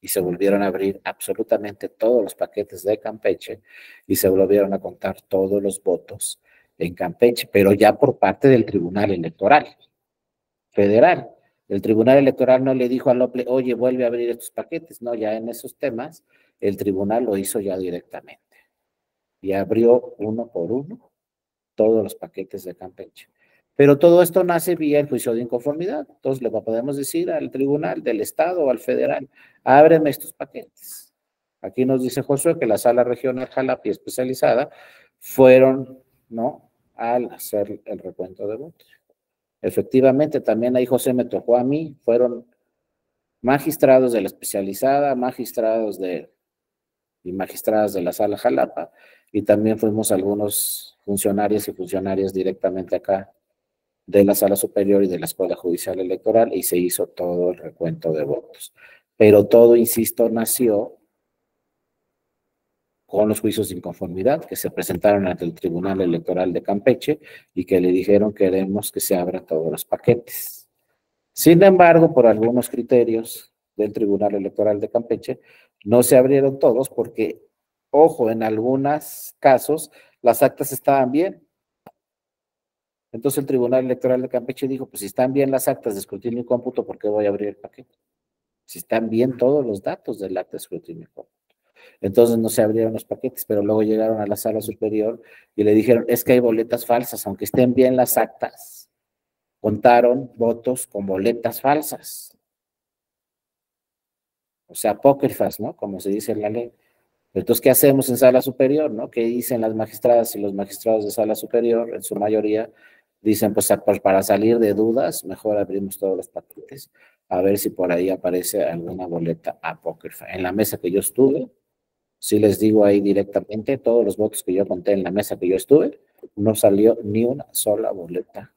Y se volvieron a abrir absolutamente todos los paquetes de Campeche y se volvieron a contar todos los votos en Campeche, pero ya por parte del Tribunal Electoral Federal. El Tribunal Electoral no le dijo al OPLE, oye, vuelve a abrir estos paquetes. No, ya en esos temas, el tribunal lo hizo ya directamente. Y abrió uno por uno todos los paquetes de Campeche. Pero todo esto nace vía el juicio de inconformidad. Entonces le podemos decir al tribunal del Estado o al federal, ábreme estos paquetes. Aquí nos dice Josué que la sala regional Jalapa especializada fueron, ¿no?, al hacer el recuento de votos. Efectivamente, también ahí José me tocó a mí, fueron magistrados de la especializada, magistrados y magistradas de la sala Jalapa, y también fuimos algunos funcionarios y funcionarias directamente acá de la sala superior y de la Escuela Judicial Electoral, y se hizo todo el recuento de votos. Pero todo, insisto, nació con los juicios de inconformidad que se presentaron ante el Tribunal Electoral de Campeche y que le dijeron queremos que se abran todos los paquetes. Sin embargo, por algunos criterios del Tribunal Electoral de Campeche, no se abrieron todos porque, ojo, en algunos casos las actas estaban bien. Entonces el Tribunal Electoral de Campeche dijo, pues si están bien las actas de escrutinio y cómputo, ¿por qué voy a abrir el paquete? Si están bien todos los datos del acta de escrutinio y cómputo. Entonces no se abrieron los paquetes, pero luego llegaron a la sala superior y le dijeron, es que hay boletas falsas, aunque estén bien las actas, contaron votos con boletas falsas. O sea, apócrifas, ¿no? Como se dice en la ley. Entonces, ¿qué hacemos en sala superior, no? ¿Qué dicen las magistradas y los magistrados de sala superior? En su mayoría dicen, pues para salir de dudas, mejor abrimos todos los paquetes, a ver si por ahí aparece alguna boleta apócrifa. En la mesa que yo estuve, sí les digo ahí directamente, todos los votos que yo conté en la mesa que yo estuve, no salió ni una sola boleta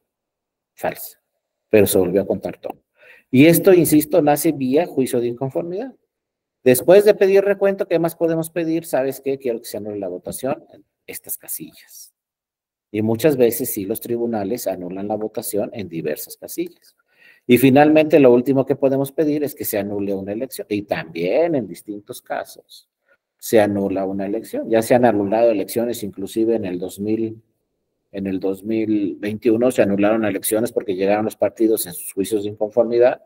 falsa, pero se volvió a contar todo. Y esto, insisto, nace vía juicio de inconformidad. Después de pedir recuento, ¿qué más podemos pedir? ¿Sabes qué? Quiero que se anule la votación en estas casillas. Y muchas veces sí los tribunales anulan la votación en diversas casillas. Y finalmente lo último que podemos pedir es que se anule una elección. Y también en distintos casos se anula una elección. Ya se han anulado elecciones, inclusive en el 2021 se anularon elecciones porque llegaron los partidos en sus juicios de inconformidad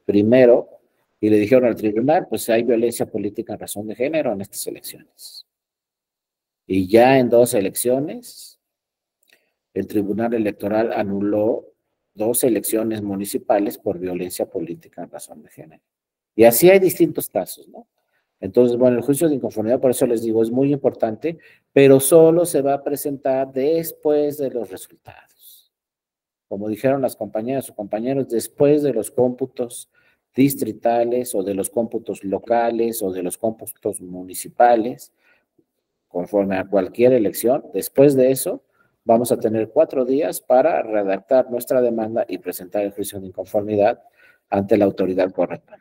primero y le dijeron al tribunal, pues hay violencia política en razón de género en estas elecciones. Y ya en 2 elecciones, el Tribunal Electoral anuló 2 elecciones municipales por violencia política en razón de género. Y así hay distintos casos, ¿no? Entonces, bueno, el juicio de inconformidad, por eso les digo, es muy importante, pero solo se va a presentar después de los resultados. Como dijeron las compañeras o compañeros, después de los cómputos distritales o de los cómputos locales o de los cómputos municipales, conforme a cualquier elección. Después de eso, vamos a tener 4 días para redactar nuestra demanda y presentar el juicio de inconformidad ante la autoridad correspondiente.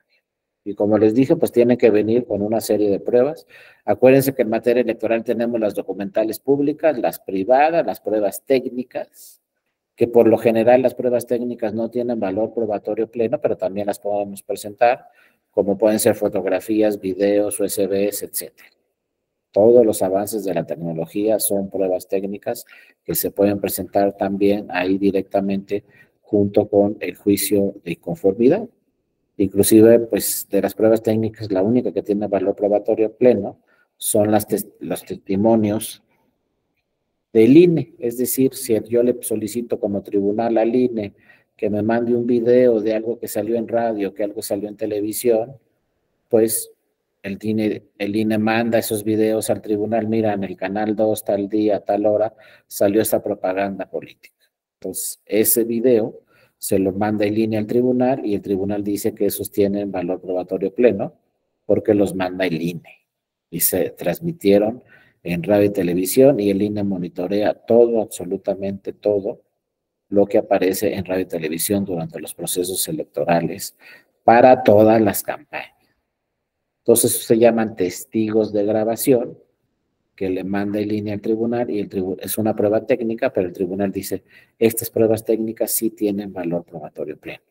Y como les dije, pues tiene que venir con una serie de pruebas. Acuérdense que en materia electoral tenemos las documentales públicas, las privadas, las pruebas técnicas, que por lo general las pruebas técnicas no tienen valor probatorio pleno, pero también las podemos presentar, como pueden ser fotografías, videos, USBs, etcétera. Todos los avances de la tecnología son pruebas técnicas que se pueden presentar también ahí directamente junto con el juicio de inconformidad. Inclusive, pues, de las pruebas técnicas, la única que tiene valor probatorio pleno son los testimonios del INE. Es decir, si yo le solicito como tribunal al INE que me mande un video de algo que salió en radio, que algo salió en televisión, pues el INE manda esos videos al tribunal. Mira, en el canal 2, tal día, tal hora, salió esta propaganda política. Entonces, ese video se lo manda el INE al tribunal y el tribunal dice que esos tienen valor probatorio pleno porque los manda el INE y se transmitieron en radio y televisión y el INE monitorea todo, absolutamente todo lo que aparece en radio y televisión durante los procesos electorales para todas las campañas. Entonces se llaman testigos de grabación que le manda el INE al tribunal y es una prueba técnica, pero el tribunal dice, estas pruebas técnicas sí tienen valor probatorio pleno.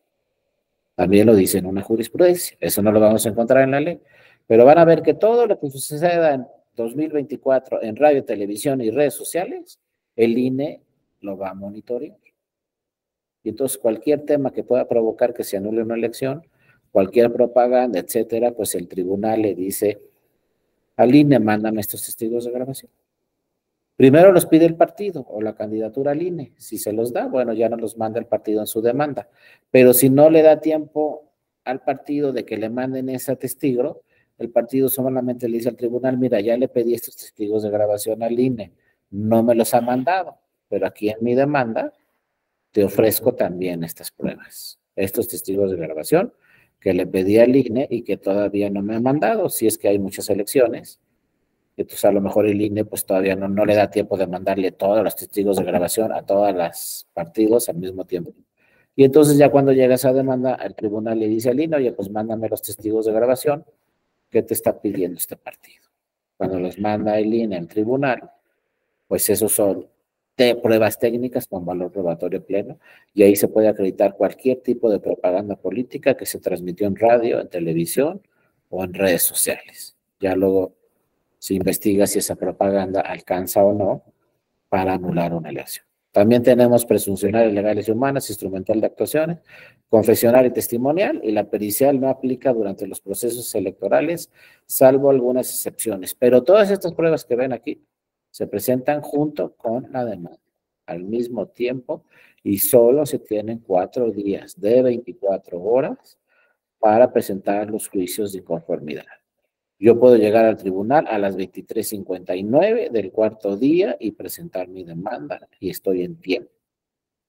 También lo dice en una jurisprudencia, eso no lo vamos a encontrar en la ley, pero van a ver que todo lo que suceda en 2024 en radio, televisión y redes sociales, el INE lo va a monitorear. Y entonces cualquier tema que pueda provocar que se anule una elección, cualquier propaganda, etcétera, pues el tribunal le dice al INE, mándame estos testigos de grabación. Primero los pide el partido o la candidatura al INE. Si se los da, bueno, ya no los manda el partido en su demanda. Pero si no le da tiempo al partido de que le manden ese testigo, el partido solamente le dice al tribunal, mira, ya le pedí estos testigos de grabación al INE, no me los ha mandado, pero aquí en mi demanda te ofrezco también estas pruebas, estos testigos de grabación que le pedí al INE y que todavía no me han mandado, si es que hay muchas elecciones. Entonces a lo mejor el INE pues todavía no le da tiempo de mandarle todos los testigos de grabación a todos los partidos al mismo tiempo. Y entonces ya cuando llega esa demanda, el tribunal le dice al INE, oye, pues mándame los testigos de grabación que te está pidiendo este partido. Cuando los manda el INE al tribunal, pues esos son pruebas técnicas con valor probatorio pleno y ahí se puede acreditar cualquier tipo de propaganda política que se transmitió en radio, en televisión o en redes sociales. Ya luego se investiga si esa propaganda alcanza o no para anular una elección. También tenemos presuncionales legales y humanas, instrumental de actuaciones, confesional y testimonial, y la pericial no aplica durante los procesos electorales, salvo algunas excepciones. Pero todas estas pruebas que ven aquí se presentan junto con la demanda al mismo tiempo y solo se tienen 4 días de 24 horas para presentar los juicios de inconformidad. Yo puedo llegar al tribunal a las 23:59 del cuarto día y presentar mi demanda y estoy en tiempo.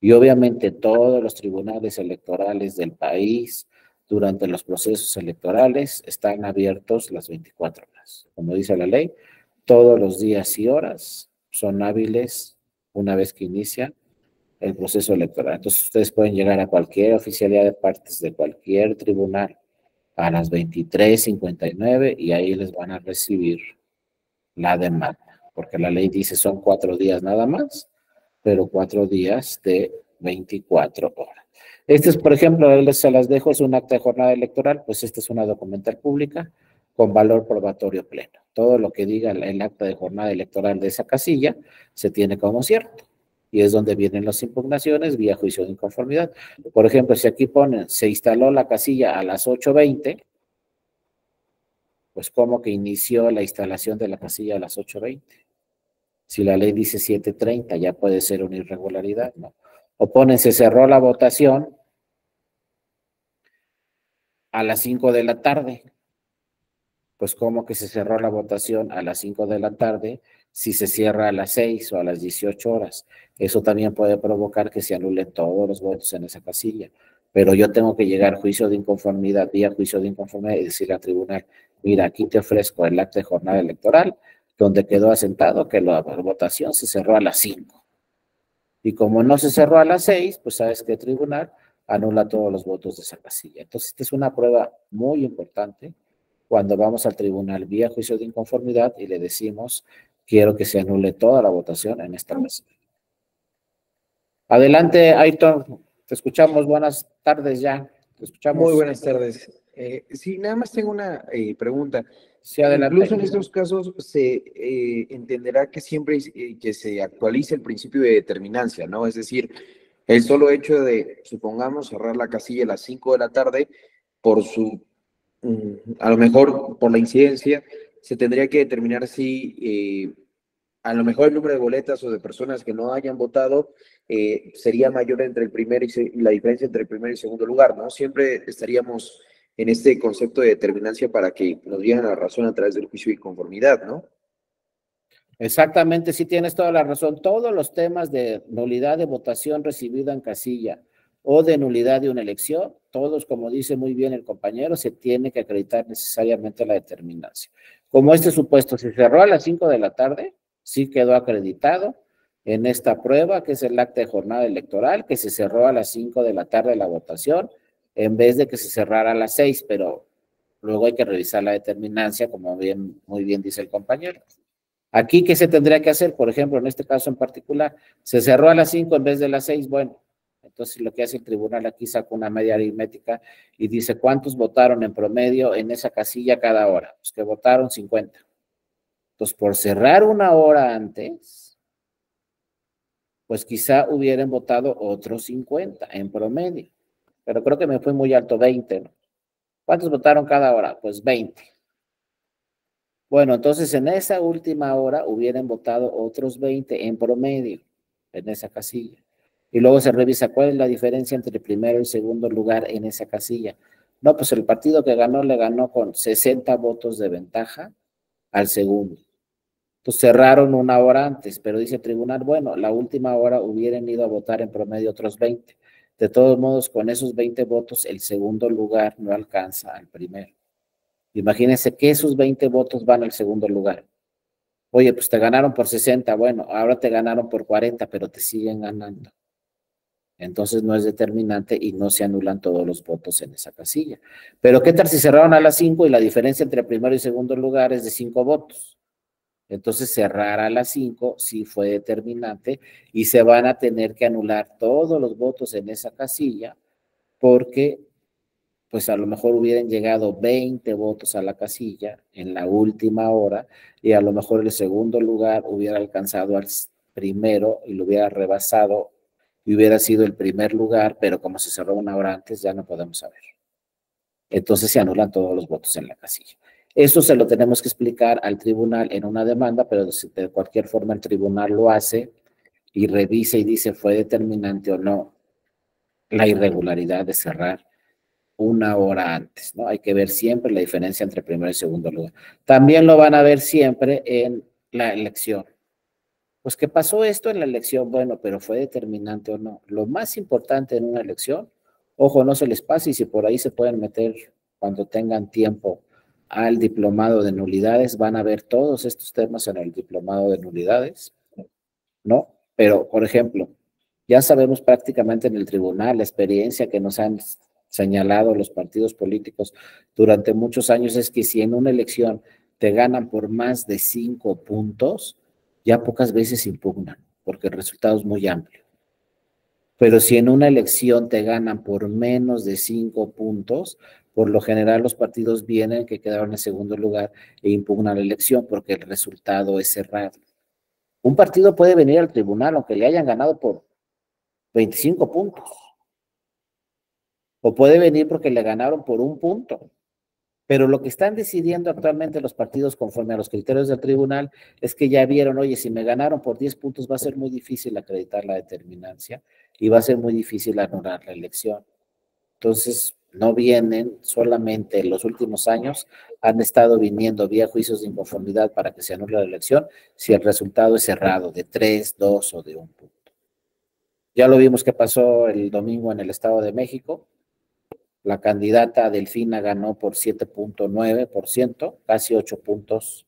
Y obviamente todos los tribunales electorales del país durante los procesos electorales están abiertos las 24 horas. Como dice la ley, todos los días y horas son hábiles una vez que inicia el proceso electoral. Entonces ustedes pueden llegar a cualquier oficialidad de partes de cualquier tribunal a las 23:59 y ahí les van a recibir la demanda, porque la ley dice son 4 días nada más, pero 4 días de 24 horas. Este es, por ejemplo, se las dejo, es un acta de jornada electoral, pues esta es una documental pública con valor probatorio pleno. Todo lo que diga el acta de jornada electoral de esa casilla se tiene como cierto. Y es donde vienen las impugnaciones vía juicio de inconformidad. Por ejemplo, si aquí ponen, se instaló la casilla a las 8:20, pues como que inició la instalación de la casilla a las 8:20. Si la ley dice 7:30, ya puede ser una irregularidad, ¿no? O ponen, se cerró la votación a las 5 de la tarde. Pues como que se cerró la votación a las 5 de la tarde si se cierra a las 6 o a las 18 horas. Eso también puede provocar que se anulen todos los votos en esa casilla. pero yo tengo que llegar a juicio de inconformidad, vía juicio de inconformidad y decirle al tribunal, mira, aquí te ofrezco el acta de jornada electoral, donde quedó asentado que la votación se cerró a las 5. Y como no se cerró a las 6, pues sabes que el tribunal anula todos los votos de esa casilla. Entonces, esta es una prueba muy importante cuando vamos al tribunal vía juicio de inconformidad y le decimos, quiero que se anule toda la votación en esta casilla. Adelante, Ayrton, te escuchamos. Buenas tardes ya. Te Muy escuchamos. buenas tardes. Sí, nada más tengo una pregunta. Sí, adelante. Incluso en estos casos se entenderá que siempre que se actualice el principio de determinancia, ¿no? Es decir, el solo hecho de, supongamos, cerrar la casilla a las 5 de la tarde, por su, a lo mejor por la incidencia, se tendría que determinar si a lo mejor el número de boletas o de personas que no hayan votado sería mayor entre el primer y la diferencia entre el primer y segundo lugar, ¿no? Siempre estaríamos en este concepto de determinancia para que nos dieran la razón a través del juicio de conformidad, ¿no? Exactamente, sí tienes toda la razón. Todos los temas de nulidad de votación recibida en casilla o de nulidad de una elección, todos, como dice muy bien el compañero, se tiene que acreditar necesariamente la determinancia. Como este supuesto se cerró a las 5 de la tarde, sí quedó acreditado en esta prueba, que es el acta de jornada electoral, que se cerró a las 5 de la tarde la votación, en vez de que se cerrara a las 6, pero luego hay que revisar la determinancia, como bien, muy bien dice el compañero. Aquí, ¿qué se tendría que hacer? Por ejemplo, en este caso en particular, se cerró a las 5 en vez de las 6. Bueno, entonces lo que hace el tribunal aquí saca una media aritmética y dice cuántos votaron en promedio en esa casilla cada hora. Pues que votaron 50. Entonces, por cerrar una hora antes, pues quizá hubieran votado otros 50 en promedio. Pero creo que me fue muy alto, 20, ¿no? ¿Cuántos votaron cada hora? Pues 20. Bueno, entonces en esa última hora hubieran votado otros 20 en promedio en esa casilla. Y luego se revisa cuál es la diferencia entre el primero y segundo lugar en esa casilla. No, pues el partido que ganó le ganó con 60 votos de ventaja al segundo. Entonces cerraron una hora antes, pero dice el tribunal, bueno, la última hora hubieran ido a votar en promedio otros 20. De todos modos, con esos 20 votos, el segundo lugar no alcanza al primero. Imagínense que esos 20 votos van al segundo lugar. Oye, pues te ganaron por 60, bueno, ahora te ganaron por 40, pero te siguen ganando. Entonces no es determinante y no se anulan todos los votos en esa casilla. Pero ¿qué tal si cerraron a las 5 y la diferencia entre primero y segundo lugar es de 5 votos? Entonces cerrar a las 5 sí fue determinante y se van a tener que anular todos los votos en esa casilla porque pues a lo mejor hubieran llegado 20 votos a la casilla en la última hora y a lo mejor el segundo lugar hubiera alcanzado al primero y lo hubiera rebasado y hubiera sido el primer lugar, pero como se cerró una hora antes ya no podemos saber. Entonces se anulan todos los votos en la casilla. Esto se lo tenemos que explicar al tribunal en una demanda, pero de cualquier forma el tribunal lo hace y revisa y dice fue determinante o no la irregularidad de cerrar una hora antes, ¿no? Hay que ver siempre la diferencia entre primero y segundo lugar. También lo van a ver siempre en la elección. Pues, ¿qué pasó esto en la elección? Bueno, pero fue determinante o no. Lo más importante en una elección, ojo, no se les pase y si por ahí se pueden meter cuando tengan tiempo al diplomado de nulidades, van a ver todos estos temas en el diplomado de nulidades, ¿no? Pero, por ejemplo, ya sabemos prácticamente en el tribunal la experiencia que nos han señalado los partidos políticos durante muchos años es que si en una elección te ganan por más de 5 puntos, ya pocas veces impugnan, porque el resultado es muy amplio. Pero si en una elección te ganan por menos de 5 puntos, por lo general los partidos vienen que quedaron en segundo lugar e impugnan la elección porque el resultado es cerrado. Un partido puede venir al tribunal aunque le hayan ganado por 25 puntos. O puede venir porque le ganaron por 1 punto. Pero lo que están decidiendo actualmente los partidos conforme a los criterios del tribunal es que ya vieron, oye, si me ganaron por 10 puntos va a ser muy difícil acreditar la determinancia y va a ser muy difícil anular la elección. Entonces, no vienen solamente en los últimos años, han estado viniendo vía juicios de inconformidad para que se anule la elección si el resultado es cerrado de 3, 2 o de 1 punto. Ya lo vimos que pasó el domingo en el Estado de México, La candidata Delfina ganó por 7.9%, casi 8 puntos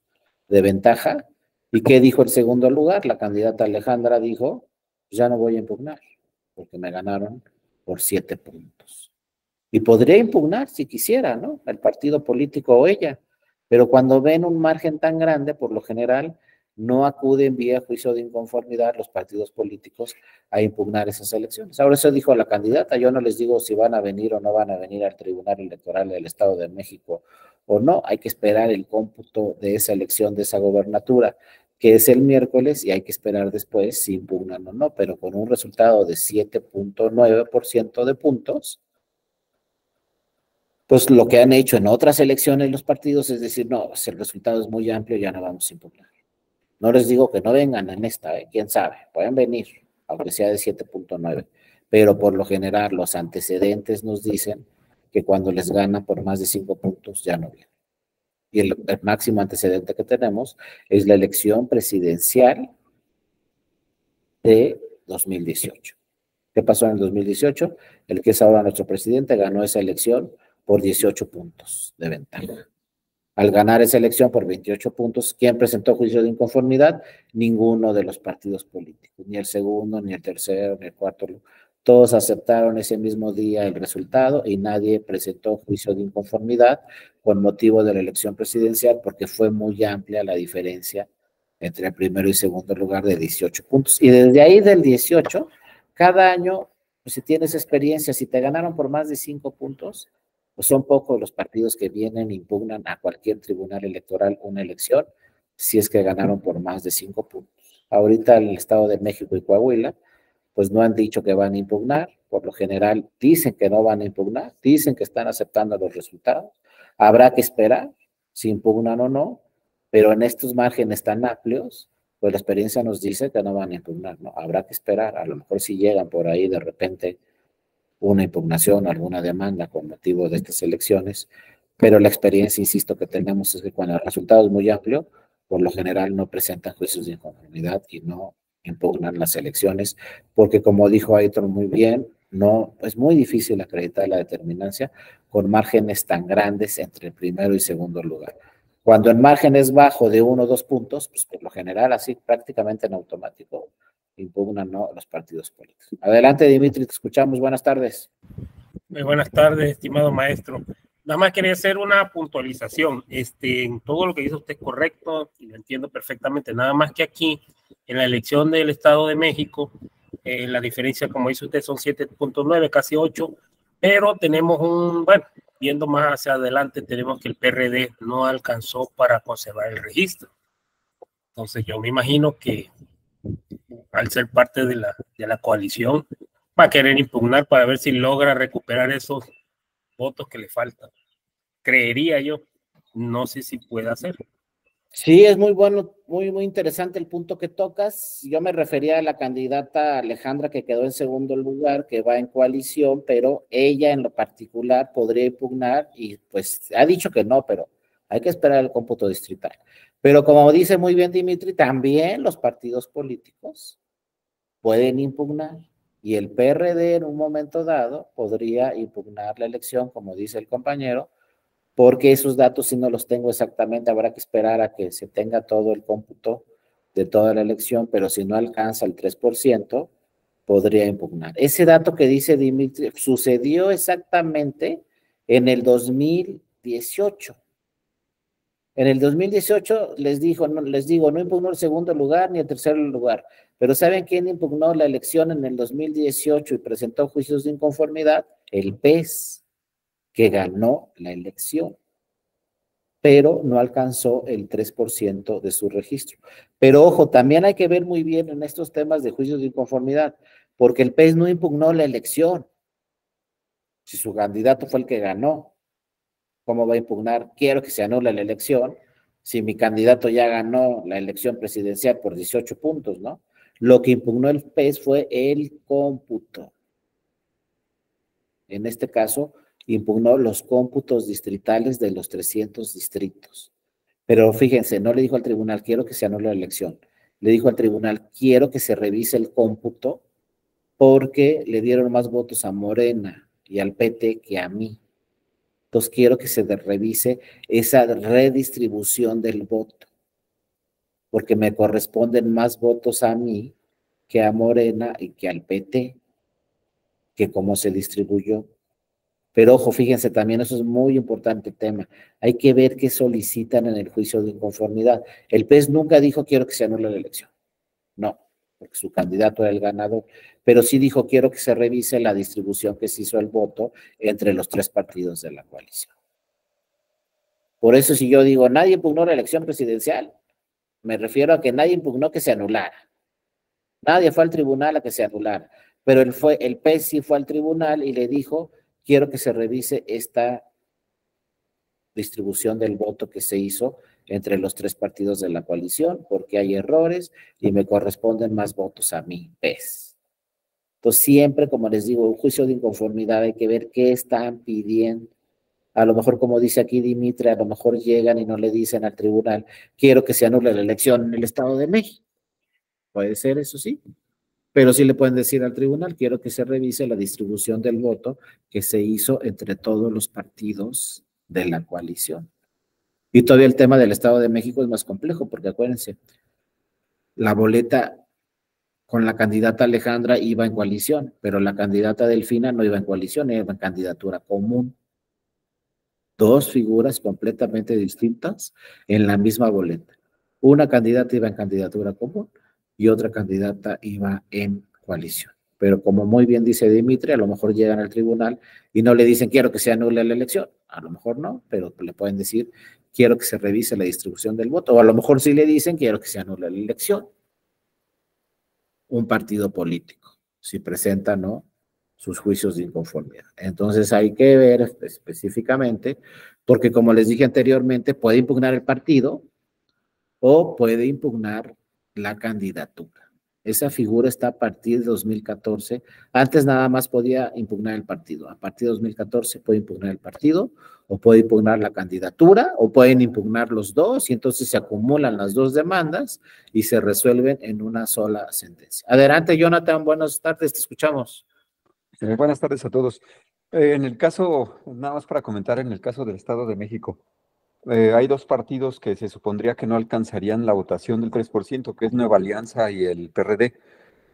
de ventaja. ¿Y qué dijo el segundo lugar? La candidata Alejandra dijo, ya no voy a impugnar, porque me ganaron por 7 puntos. Y podría impugnar si quisiera, ¿no? El partido político o ella. Pero cuando ven un margen tan grande, por lo general, no acuden vía juicio de inconformidad los partidos políticos a impugnar esas elecciones. Ahora eso dijo la candidata, yo no les digo si van a venir o no van a venir al Tribunal Electoral del Estado de México o no, hay que esperar el cómputo de esa elección, de esa gobernatura, que es el miércoles, y hay que esperar después si impugnan o no, pero con un resultado de 7.9% de puntos, pues lo que han hecho en otras elecciones los partidos es decir, no, si el resultado es muy amplio, ya no vamos a impugnar. No les digo que no vengan en esta, quién sabe, pueden venir, aunque sea de 7.9, pero por lo general los antecedentes nos dicen que cuando les gana por más de 5 puntos ya no vienen. Y el máximo antecedente que tenemos es la elección presidencial de 2018. ¿Qué pasó en el 2018? El que es ahora nuestro presidente ganó esa elección por 18 puntos de ventaja. Al ganar esa elección por 28 puntos, ¿quién presentó juicio de inconformidad? Ninguno de los partidos políticos, ni el segundo, ni el tercero, ni el cuarto. Todos aceptaron ese mismo día el resultado y nadie presentó juicio de inconformidad con motivo de la elección presidencial porque fue muy amplia la diferencia entre el primero y segundo lugar de 18 puntos. Y desde ahí del 18, cada año, pues, si tienes experiencia, si te ganaron por más de 5 puntos, pues son pocos los partidos que vienen e impugnan a cualquier tribunal electoral una elección si es que ganaron por más de 5 puntos. Ahorita el Estado de México y Coahuila, pues no han dicho que van a impugnar, por lo general dicen que no van a impugnar, dicen que están aceptando los resultados. Habrá que esperar si impugnan o no, pero en estos márgenes tan amplios, pues la experiencia nos dice que no van a impugnar, ¿no? Habrá que esperar, a lo mejor si llegan por ahí de repente una impugnación, alguna demanda con motivo de estas elecciones, pero la experiencia, insisto, que tenemos es que cuando el resultado es muy amplio, por lo general no presentan juicios de inconformidad y no impugnan las elecciones, porque como dijo Aitor muy bien, no, es muy difícil acreditar la determinancia con márgenes tan grandes entre el primero y segundo lugar. Cuando el margen es bajo de 1 o 2 puntos, pues por lo general así prácticamente en automático impugnan, ¿no?, los partidos políticos. Adelante, Dimitri, te escuchamos. Buenas tardes. Muy buenas tardes, estimado maestro. Nada más quería hacer una puntualización. En todo lo que dice usted es correcto y lo entiendo perfectamente. Nada más que aquí, en la elección del Estado de México, la diferencia, como dice usted, son 7.9, casi 8, pero tenemos bueno, viendo más hacia adelante, tenemos que el PRD no alcanzó para conservar el registro. Entonces yo me imagino que al ser parte de la coalición, va a querer impugnar para ver si logra recuperar esos votos que le faltan. Creería yo, no sé si puede hacer. Sí, es muy bueno, muy interesante el punto que tocas. Yo me refería a la candidata Alejandra que quedó en segundo lugar, que va en coalición, pero ella en lo particular podría impugnar y pues ha dicho que no, pero hay que esperar el cómputo distrital. Pero como dice muy bien Dimitri, también los partidos políticos pueden impugnar y el PRD en un momento dado podría impugnar la elección, como dice el compañero, porque esos datos si no los tengo exactamente, habrá que esperar a que se tenga todo el cómputo de toda la elección, pero si no alcanza el 3%, podría impugnar. Ese dato que dice Dimitri sucedió exactamente en el 2018. En el 2018 les digo, no impugnó el segundo lugar ni el tercer lugar, pero ¿saben quién impugnó la elección en el 2018 y presentó juicios de inconformidad? El PES, que ganó la elección, pero no alcanzó el 3% de su registro. Pero ojo, también hay que ver muy bien en estos temas de juicios de inconformidad, porque el PES no impugnó la elección. Si su candidato fue el que ganó, ¿cómo va a impugnar? Quiero que se anule la elección si mi candidato ya ganó la elección presidencial por 18 puntos, ¿no? Lo que impugnó el PES fue el cómputo. En este caso, impugnó los cómputos distritales de los 300 distritos. Pero fíjense, no le dijo al tribunal, quiero que se anule la elección. Le dijo al tribunal, quiero que se revise el cómputo porque le dieron más votos a Morena y al PT que a mí. Entonces quiero que se revise esa redistribución del voto, porque me corresponden más votos a mí que a Morena y que al PT, que cómo se distribuyó. Pero ojo, fíjense, también eso es muy importante tema. Hay que ver qué solicitan en el juicio de inconformidad. El PES nunca dijo quiero que se anule la elección. No, porque su candidato era el ganador. Pero sí dijo quiero que se revise la distribución que se hizo el voto entre los 3 partidos de la coalición. Por eso si yo digo nadie impugnó la elección presidencial, me refiero a que nadie impugnó que se anulara. Nadie fue al tribunal a que se anulara. Pero el PES sí fue al tribunal y le dijo quiero que se revise esta distribución del voto que se hizo entre los 3 partidos de la coalición, porque hay errores y me corresponden más votos a mí, PES. Entonces, siempre, como les digo, un juicio de inconformidad hay que ver qué están pidiendo. A lo mejor, como dice aquí Dimitri, a lo mejor llegan y no le dicen al tribunal, quiero que se anule la elección en el Estado de México. Puede ser, eso sí. Pero sí le pueden decir al tribunal, quiero que se revise la distribución del voto que se hizo entre todos los partidos de la coalición. Y todavía el tema del Estado de México es más complejo, porque acuérdense, la boleta con la candidata Alejandra iba en coalición, pero la candidata Delfina no iba en coalición, iba en candidatura común. 2 figuras completamente distintas en la misma boleta. Una candidata iba en candidatura común y otra candidata iba en coalición. Pero como muy bien dice Dimitri, a lo mejor llegan al tribunal y no le dicen quiero que se anule la elección. A lo mejor no, pero le pueden decir quiero que se revise la distribución del voto. O a lo mejor sí le dicen quiero que se anule la elección. Un partido político, si presenta, ¿no?, sus juicios de inconformidad. Entonces hay que ver específicamente, porque como les dije anteriormente, puede impugnar el partido o puede impugnar la candidatura. Esa figura está a partir de 2014. Antes nada más podía impugnar el partido. A partir de 2014 puede impugnar el partido o puede impugnar la candidatura o pueden impugnar los dos y entonces se acumulan las 2 demandas y se resuelven en una sola sentencia. Adelante, Jonathan. Buenas tardes, te escuchamos. Buenas tardes a todos. En el caso, nada más para comentar, en el caso del Estado de México, hay 2 partidos que se supondría que no alcanzarían la votación del 3%, que es Nueva Alianza y el PRD,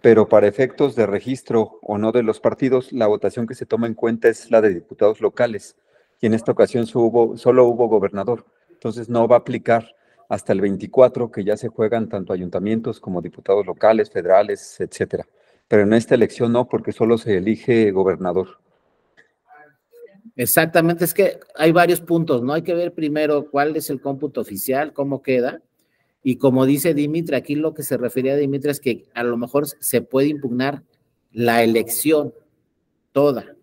pero para efectos de registro o no de los partidos, la votación que se toma en cuenta es la de diputados locales, y en esta ocasión solo hubo gobernador, entonces no va a aplicar hasta el 24, que ya se juegan tanto ayuntamientos como diputados locales, federales, etcétera. Pero en esta elección no, porque solo se elige gobernador. Exactamente, es que hay varios puntos, ¿no? Hay que ver primero cuál es el cómputo oficial, cómo queda, y como dice Dimitri, aquí lo que se refería a Dimitri es que a lo mejor se puede impugnar la elección toda.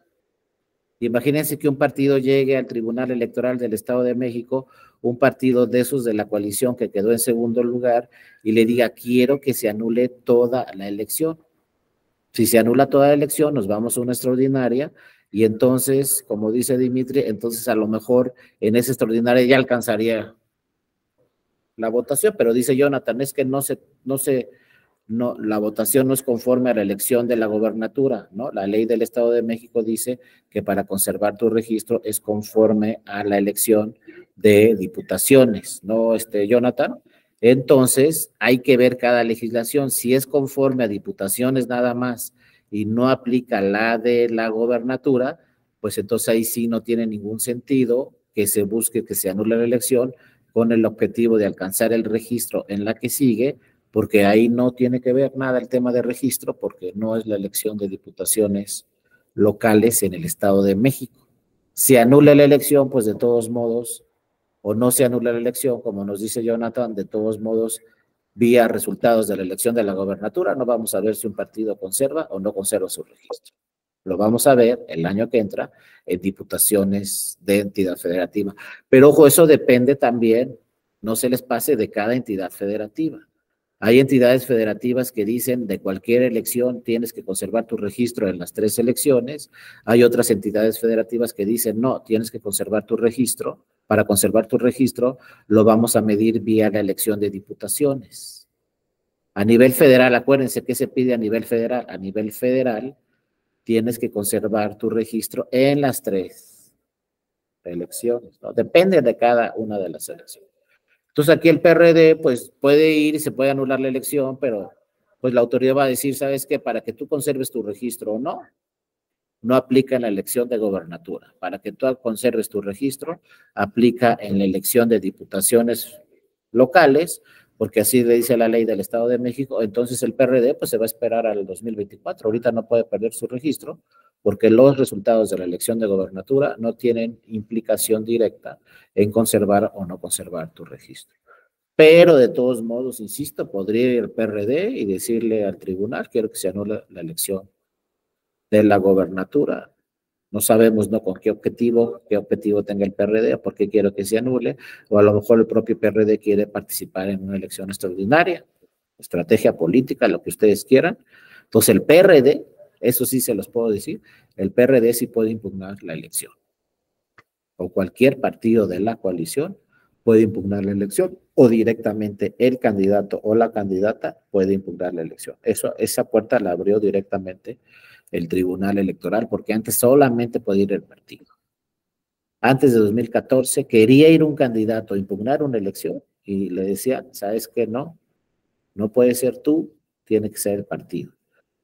Imagínense que un partido llegue al Tribunal Electoral del Estado de México, un partido de esos de la coalición que quedó en segundo lugar, y le diga, quiero que se anule toda la elección. Si se anula toda la elección, nos vamos a una extraordinaria, y entonces, como dice Dimitri, entonces a lo mejor en esa extraordinaria ya alcanzaría la votación, pero dice Jonathan, es que la votación no es conforme a la elección de la gobernatura, ¿no? La ley del Estado de México dice que para conservar tu registro es conforme a la elección de diputaciones, ¿no, Jonathan? Entonces, hay que ver cada legislación, si es conforme a diputaciones nada más y no aplica la de la gobernatura, pues entonces ahí sí no tiene ningún sentido que se busque que se anule la elección con el objetivo de alcanzar el registro en la que sigue, porque ahí no tiene que ver nada el tema de registro, porque no es la elección de diputaciones locales en el Estado de México. Se anula la elección, pues de todos modos, o no se anula la elección, como nos dice Jonathan, de todos modos, vía resultados de la elección de la gobernatura, no vamos a ver si un partido conserva o no conserva su registro. Lo vamos a ver el año que entra en diputaciones de entidad federativa. Pero ojo, eso depende también, no se les pase, de cada entidad federativa. Hay entidades federativas que dicen de cualquier elección tienes que conservar tu registro en las 3 elecciones. Hay otras entidades federativas que dicen no, tienes que conservar tu registro. Para conservar tu registro lo vamos a medir vía la elección de diputaciones. A nivel federal, acuérdense que se pide a nivel federal. A nivel federal tienes que conservar tu registro en las 3. elecciones, ¿no? Depende de cada una de las elecciones. Entonces aquí el PRD pues puede ir y se puede anular la elección, pero pues la autoridad va a decir, ¿sabes qué? Para que tú conserves tu registro o no, no aplica en la elección de gobernatura. Para que tú conserves tu registro, aplica en la elección de diputaciones locales, porque así le dice la ley del Estado de México. Entonces el PRD pues se va a esperar al 2024. Ahorita no puede perder su registro porque los resultados de la elección de gobernatura no tienen implicación directa en conservar o no conservar tu registro. Pero de todos modos, insisto, podría ir el PRD y decirle al tribunal, quiero que se anule la elección de la gobernatura. No sabemos, ¿no?, con qué objetivo tenga el PRD, por qué quiero que se anule, o a lo mejor el propio PRD quiere participar en una elección extraordinaria, estrategia política, lo que ustedes quieran. Entonces el PRD, eso sí se los puedo decir, el PRD sí puede impugnar la elección, o cualquier partido de la coalición puede impugnar la elección, o directamente el candidato o la candidata puede impugnar la elección. Esa puerta la abrió directamente el Tribunal Electoral, porque antes solamente podía ir el partido. Antes de 2014 quería ir un candidato a impugnar una elección y le decían, ¿sabes qué? No puede ser tú, tiene que ser el partido.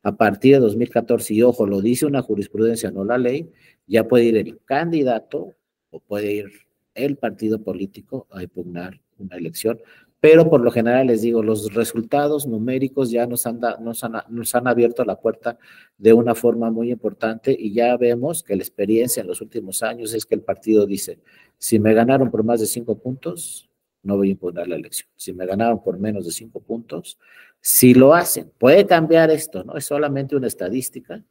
A partir de 2014, y ojo, lo dice una jurisprudencia, no la ley, ya puede ir el candidato o puede ir el partido político a impugnar una elección, pero por lo general les digo, los resultados numéricos ya nos han abierto la puerta de una forma muy importante y ya vemos que la experiencia en los últimos años es que el partido dice, si me ganaron por más de 5 puntos, no voy a impugnar la elección. Si me ganaron por menos de 5 puntos, si lo hacen, puede cambiar esto, ¿no? Es solamente una estadística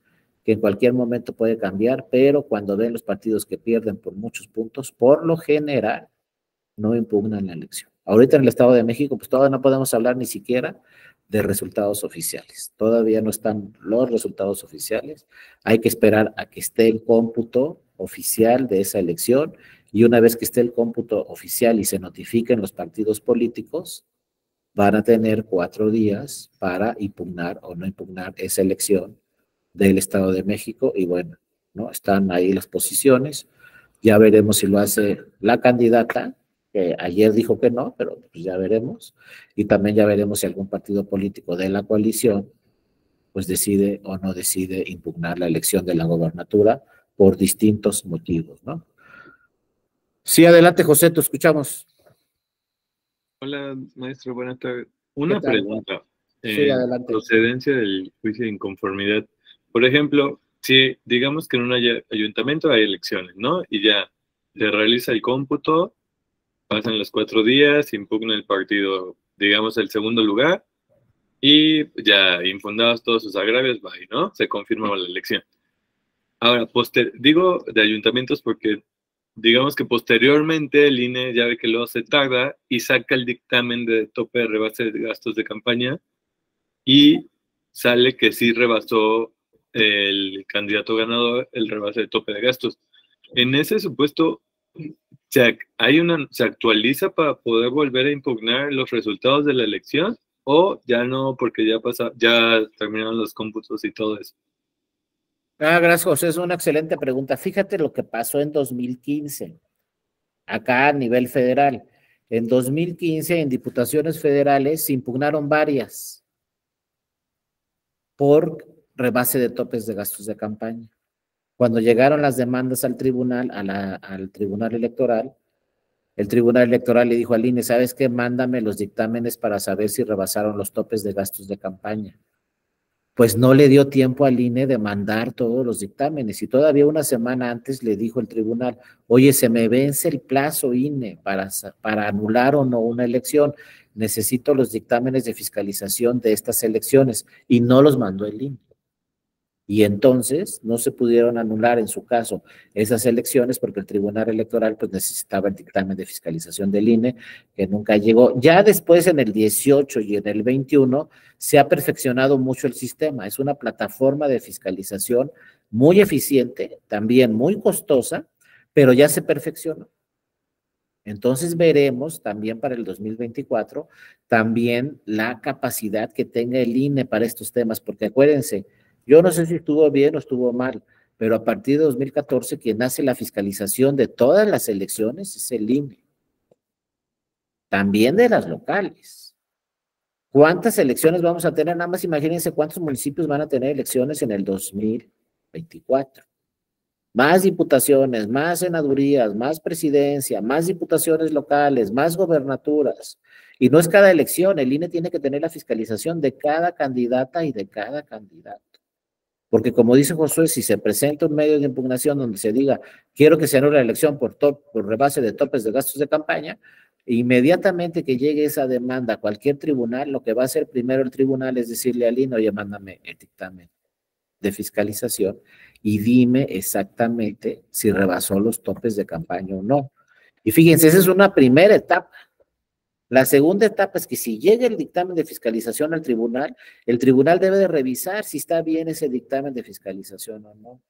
que en cualquier momento puede cambiar, pero cuando ven los partidos que pierden por muchos puntos, por lo general, no impugnan la elección. Ahorita en el Estado de México, pues todavía no podemos hablar ni siquiera de resultados oficiales. Todavía no están los resultados oficiales. Hay que esperar a que esté el cómputo oficial de esa elección y una vez que esté el cómputo oficial y se notifiquen los partidos políticos, van a tener 4 días para impugnar o no impugnar esa elección del Estado de México y bueno, ¿no? Están ahí las posiciones. Ya veremos si lo hace la candidata, que ayer dijo que no, pero pues ya veremos. Y también ya veremos si algún partido político de la coalición pues decide o no decide impugnar la elección de la gobernatura por distintos motivos, ¿no? Sí, adelante, José, te escuchamos. Hola, maestro, buenas tardes. Una pregunta. Sí, adelante. Procedencia del juicio de inconformidad. Por ejemplo, si digamos que en un ayuntamiento hay elecciones, ¿no? Y ya se realiza el cómputo, pasan los 4 días, impugna el partido, digamos, el segundo lugar, y ya infundados todos sus agravios, bye, ¿no? Se confirma la elección. Ahora, digo de ayuntamientos porque digamos que posteriormente el INE ya ve que luego se tarda y saca el dictamen de tope de rebase de gastos de campaña y sale que sí rebasó el candidato ganador el rebase de tope de gastos. En ese supuesto, ¿se actualiza para poder volver a impugnar los resultados de la elección o ya no porque ya terminaron los cómputos y todo eso? Gracias, José, es una excelente pregunta. Fíjate lo que pasó en 2015, acá a nivel federal. En 2015, en diputaciones federales, se impugnaron varias por rebase de topes de gastos de campaña. Cuando llegaron las demandas al tribunal, al tribunal electoral, el tribunal electoral le dijo al INE, ¿sabes qué? Mándame los dictámenes para saber si rebasaron los topes de gastos de campaña. Pues no le dio tiempo al INE de mandar todos los dictámenes y todavía una semana antes le dijo el tribunal, oye, se me vence el plazo INE para anular o no una elección, necesito los dictámenes de fiscalización de estas elecciones y no los mandó el INE. Y entonces no se pudieron anular en su caso esas elecciones porque el Tribunal Electoral pues necesitaba el dictamen de fiscalización del INE que nunca llegó. Ya después en el 18 y en el 21 se ha perfeccionado mucho el sistema. Es una plataforma de fiscalización muy eficiente, también muy costosa, pero ya se perfeccionó. Entonces veremos también para el 2024 también la capacidad que tenga el INE para estos temas, porque acuérdense, yo no sé si estuvo bien o estuvo mal, pero a partir de 2014 quien hace la fiscalización de todas las elecciones es el INE, también de las locales. ¿Cuántas elecciones vamos a tener? Nada más imagínense cuántos municipios van a tener elecciones en el 2024. Más diputaciones, más senadurías, más presidencia, más diputaciones locales, más gobernaturas. Y no es cada elección, el INE tiene que tener la fiscalización de cada candidata y de cada candidato. Porque como dice Josué, si se presenta un medio de impugnación donde se diga, quiero que se anule la elección por rebase de topes de gastos de campaña, inmediatamente que llegue esa demanda a cualquier tribunal, lo que va a hacer primero el tribunal es decirle al INE, oye, mándame el dictamen de fiscalización y dime exactamente si rebasó los topes de campaña o no. Y fíjense, esa es una primera etapa. La segunda etapa es que si llega el dictamen de fiscalización al tribunal, el tribunal debe de revisar si está bien ese dictamen de fiscalización o no.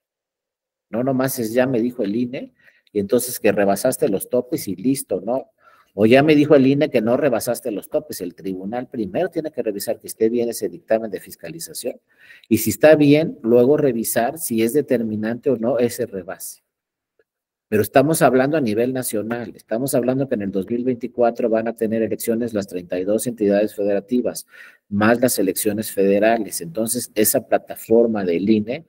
No nomás es ya me dijo el INE, y entonces que rebasaste los topes y listo, ¿no? O ya me dijo el INE que no rebasaste los topes. El tribunal primero tiene que revisar que esté bien ese dictamen de fiscalización. Y si está bien, luego revisar si es determinante o no ese rebase. Pero estamos hablando a nivel nacional. Estamos hablando que en el 2024 van a tener elecciones las 32 entidades federativas, más las elecciones federales. Entonces, esa plataforma del INE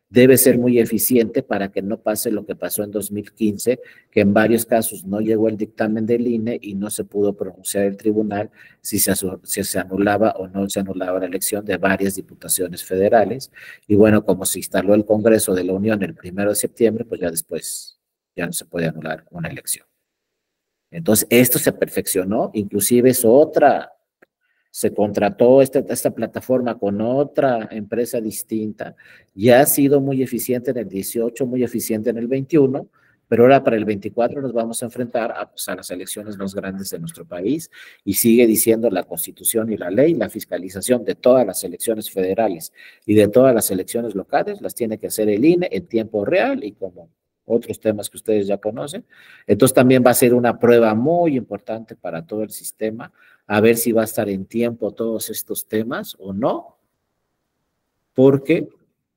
debe ser muy eficiente para que no pase lo que pasó en 2015, que en varios casos no llegó el dictamen del INE y no se pudo pronunciar el tribunal si se anulaba o no se anulaba la elección de varias diputaciones federales. Y bueno, como se instaló el Congreso de la Unión el 1 de septiembre, pues ya después ya no se puede anular una elección. Entonces, esto se perfeccionó, inclusive es se contrató esta plataforma con otra empresa distinta, ya ha sido muy eficiente en el 18, muy eficiente en el 21, pero ahora para el 24 nos vamos a enfrentar a las elecciones más grandes de nuestro país y sigue diciendo la Constitución y la ley, la fiscalización de todas las elecciones federales y de todas las elecciones locales las tiene que hacer el INE en tiempo real y como otros temas que ustedes ya conocen. Entonces también va a ser una prueba muy importante para todo el sistema, a ver si va a estar en tiempo todos estos temas o no, porque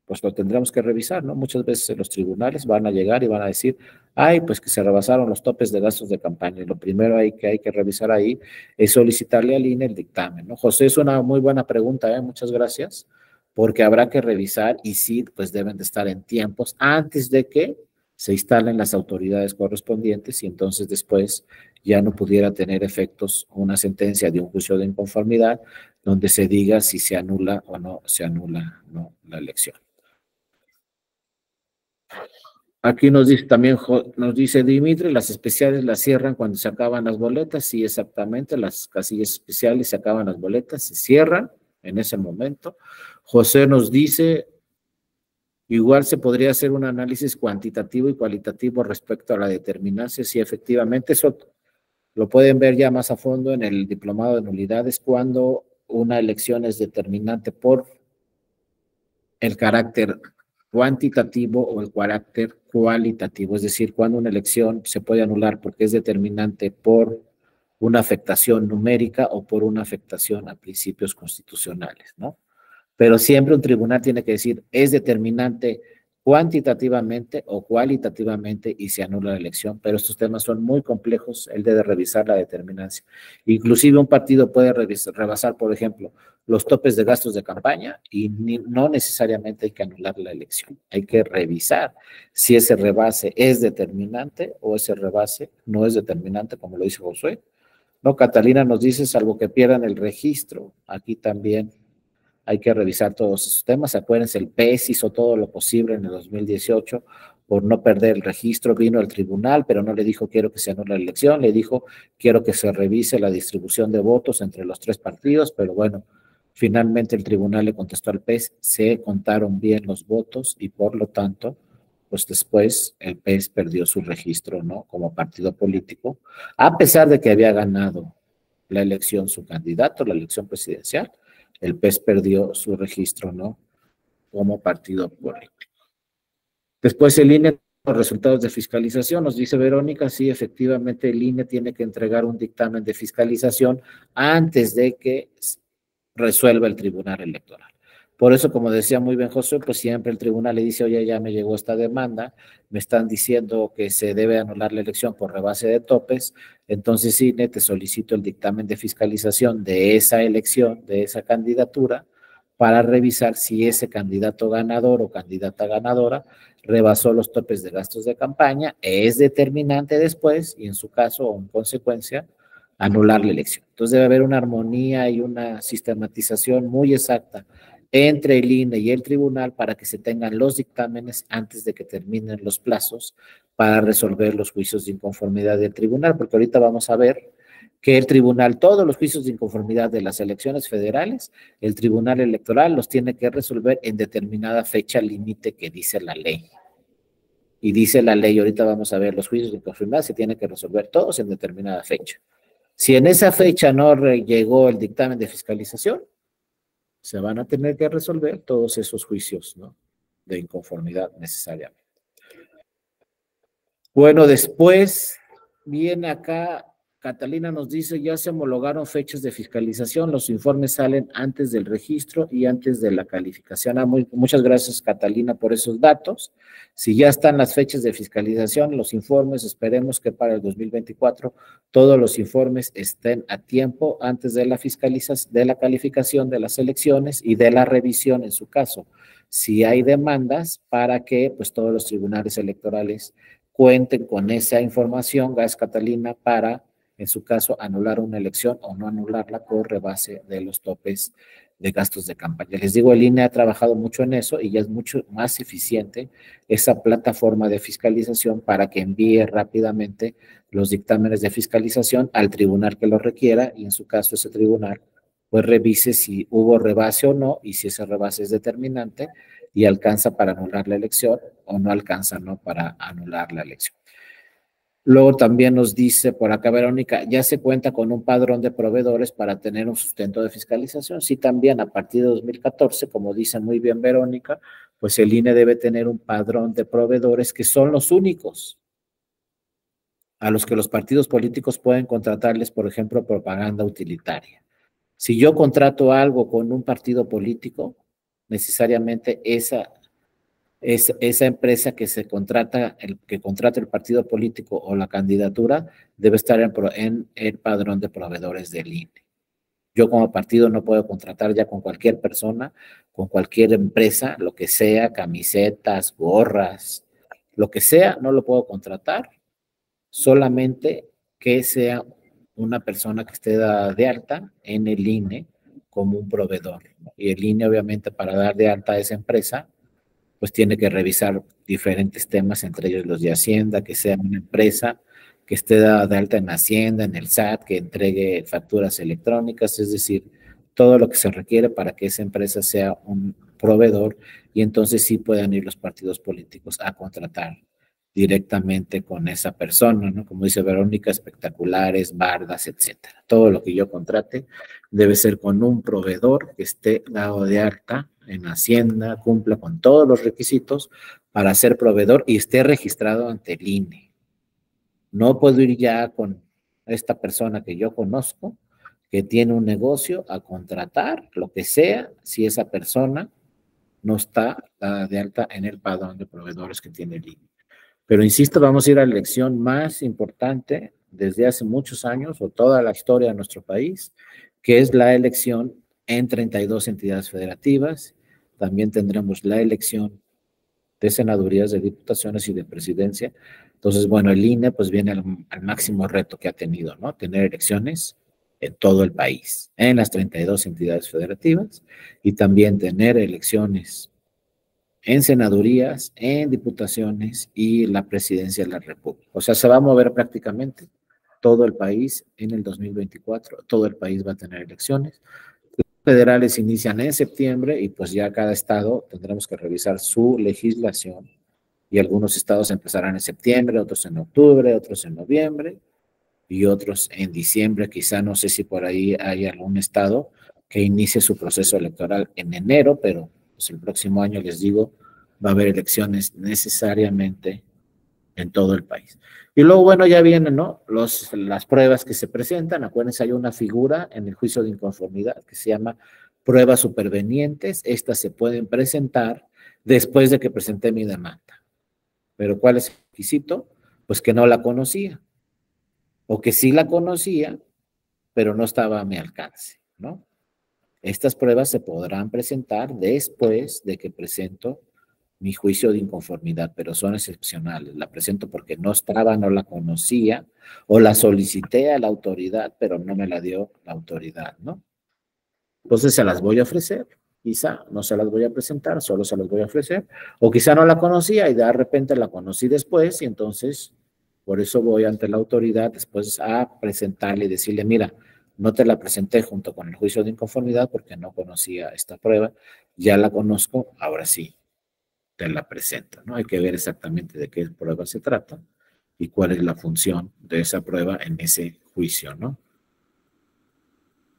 pues lo tendremos que revisar, ¿no? Muchas veces los tribunales van a llegar y van a decir, ay, pues que se rebasaron los topes de gastos de campaña. Y lo primero que hay que revisar ahí es solicitarle al INE el dictamen, ¿no? José, es una muy buena pregunta, muchas gracias, porque habrá que revisar y sí, pues deben de estar en tiempos antes de que se instalen las autoridades correspondientes y entonces después ya no pudiera tener efectos una sentencia de un juicio de inconformidad donde se diga si se anula o no se anula la elección. Aquí nos dice también, nos dice Dimitri, las especiales las cierran cuando se acaban las boletas. Sí, exactamente, las casillas especiales se acaban las boletas, se cierran en ese momento. José nos dice, igual se podría hacer un análisis cuantitativo y cualitativo respecto a la determinancia, si efectivamente eso lo pueden ver ya más a fondo en el diplomado de nulidades, cuando una elección es determinante por el carácter cuantitativo o el carácter cualitativo, es decir, cuando una elección se puede anular porque es determinante por una afectación numérica o por una afectación a principios constitucionales, ¿no? Pero siempre un tribunal tiene que decir, es determinante cuantitativamente o cualitativamente y se anula la elección, pero estos temas son muy complejos, él debe revisar la determinancia. Inclusive un partido puede rebasar, por ejemplo, los topes de gastos de campaña y no necesariamente hay que anular la elección, hay que revisar si ese rebase es determinante o ese rebase no es determinante, como lo dice Josué. No, Catalina nos dice, salvo que pierdan el registro, aquí también hay que revisar todos esos temas. Acuérdense, el PES hizo todo lo posible en el 2018 por no perder el registro, vino al tribunal, pero no le dijo quiero que se anule la elección, le dijo quiero que se revise la distribución de votos entre los tres partidos, pero bueno, finalmente el tribunal le contestó al PES, se contaron bien los votos y por lo tanto, pues después el PES perdió su registro, ¿no? Como partido político, a pesar de que había ganado la elección su candidato, la elección presidencial, el PES perdió su registro, ¿no? Como partido político. Después el INE, los resultados de fiscalización, nos dice Verónica, sí, efectivamente el INE tiene que entregar un dictamen de fiscalización antes de que resuelva el Tribunal Electoral. Por eso, como decía muy bien José, pues siempre el tribunal le dice, oye, ya me llegó esta demanda, me están diciendo que se debe anular la elección por rebase de topes, entonces INE te solicito el dictamen de fiscalización de esa elección, de esa candidatura, para revisar si ese candidato ganador o candidata ganadora rebasó los topes de gastos de campaña, es determinante después, y en su caso o en consecuencia, anular la elección. Entonces debe haber una armonía y una sistematización muy exacta entre el INE y el tribunal para que se tengan los dictámenes antes de que terminen los plazos para resolver los juicios de inconformidad del tribunal, porque ahorita vamos a ver que el tribunal, todos los juicios de inconformidad de las elecciones federales, el tribunal electoral los tiene que resolver en determinada fecha límite que dice la ley. Y dice la ley, ahorita vamos a ver, los juicios de inconformidad se tienen que resolver todos en determinada fecha. Si en esa fecha no llegó el dictamen de fiscalización, se van a tener que resolver todos esos juicios, ¿no?, de inconformidad necesariamente. Bueno, después viene acá, Catalina nos dice, ya se homologaron fechas de fiscalización, los informes salen antes del registro y antes de la calificación. Muchas gracias, Catalina, por esos datos. Si ya están las fechas de fiscalización, los informes, esperemos que para el 2024 todos los informes estén a tiempo antes de la fiscalización, de la calificación de las elecciones y de la revisión en su caso. Si hay demandas, para que pues todos los tribunales electorales cuenten con esa información, gracias, Catalina, para en su caso, anular una elección o no anularla por rebase de los topes de gastos de campaña. Les digo, el INE ha trabajado mucho en eso y ya es mucho más eficiente esa plataforma de fiscalización para que envíe rápidamente los dictámenes de fiscalización al tribunal que lo requiera y en su caso ese tribunal pues revise si hubo rebase o no y si ese rebase es determinante y alcanza para anular la elección o no alcanza, ¿no?, para anular la elección. Luego también nos dice por acá Verónica, ya se cuenta con un padrón de proveedores para tener un sustento de fiscalización. Sí, también a partir de 2014, como dice muy bien Verónica, pues el INE debe tener un padrón de proveedores que son los únicos a los que los partidos políticos pueden contratarles, por ejemplo, propaganda utilitaria. Si yo contrato algo con un partido político, necesariamente esa empresa que se contrata, que contrata el partido político o la candidatura, debe estar en el padrón de proveedores del INE. Yo como partido no puedo contratar ya con cualquier persona, con cualquier empresa, lo que sea, camisetas, gorras, lo que sea, no lo puedo contratar, solamente que sea una persona que esté dada de alta en el INE como un proveedor. Y el INE, obviamente, para dar de alta a esa empresa, pues tiene que revisar diferentes temas, entre ellos los de Hacienda, que sea una empresa que esté dada de alta en Hacienda, en el SAT, que entregue facturas electrónicas, es decir, todo lo que se requiere para que esa empresa sea un proveedor y entonces sí puedan ir los partidos políticos a contratar directamente con esa persona, ¿no? Como dice Verónica, espectaculares, bardas, etcétera. Todo lo que yo contrate debe ser con un proveedor que esté dado de alta en Hacienda, cumpla con todos los requisitos para ser proveedor y esté registrado ante el INE. No puedo ir ya con esta persona que yo conozco, que tiene un negocio, a contratar lo que sea, si esa persona no está dada de alta en el padrón de proveedores que tiene el INE. Pero insisto, vamos a ir a la elección más importante desde hace muchos años o toda la historia de nuestro país, que es la elección en 32 entidades federativas. También tendremos la elección de senadurías, de diputaciones y de presidencia. Entonces, bueno, el INE pues viene al máximo reto que ha tenido, ¿no? Tener elecciones en todo el país, en las 32 entidades federativas y también tener elecciones en senadurías, en diputaciones y la presidencia de la República. O sea, se va a mover prácticamente todo el país en el 2024, todo el país va a tener elecciones. Los federales inician en septiembre y pues ya cada estado tendremos que revisar su legislación y algunos estados empezarán en septiembre, otros en octubre, otros en noviembre y otros en diciembre. Quizá no sé si por ahí hay algún estado que inicie su proceso electoral en enero, pero pues el próximo año, les digo, va a haber elecciones necesariamente en todo el país. Y luego, bueno, ya vienen, ¿no?, las pruebas que se presentan. Acuérdense, hay una figura en el juicio de inconformidad que se llama pruebas supervenientes, estas se pueden presentar después de que presenté mi demanda. Pero ¿cuál es el requisito? Pues que no la conocía, o que sí la conocía, pero no estaba a mi alcance, ¿no? Estas pruebas se podrán presentar después de que presento mi juicio de inconformidad, pero son excepcionales. La presento porque no estaba, no la conocía, o la solicité a la autoridad, pero no me la dio la autoridad, ¿no? Entonces se las voy a ofrecer. Quizá no se las voy a presentar, solo se las voy a ofrecer. O quizá no la conocía y de repente la conocí después y entonces por eso voy ante la autoridad después a presentarle y decirle, mira, no te la presenté junto con el juicio de inconformidad porque no conocía esta prueba, ya la conozco, ahora sí, te la presento, ¿no? Hay que ver exactamente de qué prueba se trata y cuál es la función de esa prueba en ese juicio, ¿no?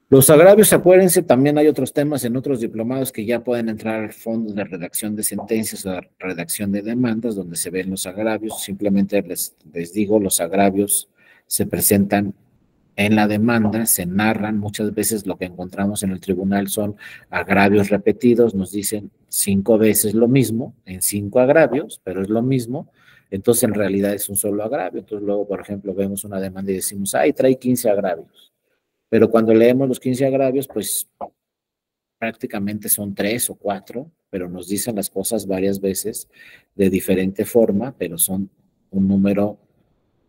Los agravios, acuérdense, también hay otros temas en otros diplomados que ya pueden entrar al fondo de redacción de sentencias o de redacción de demandas, donde se ven los agravios. Simplemente les digo, los agravios se presentan en la demanda, se narran. Muchas veces lo que encontramos en el tribunal son agravios repetidos, nos dicen 5 veces lo mismo, en 5 agravios, pero es lo mismo. Entonces, en realidad es un solo agravio. Entonces, luego, por ejemplo, vemos una demanda y decimos, ay, trae 15 agravios. Pero cuando leemos los 15 agravios, pues prácticamente son 3 o 4, pero nos dicen las cosas varias veces de diferente forma, pero son un número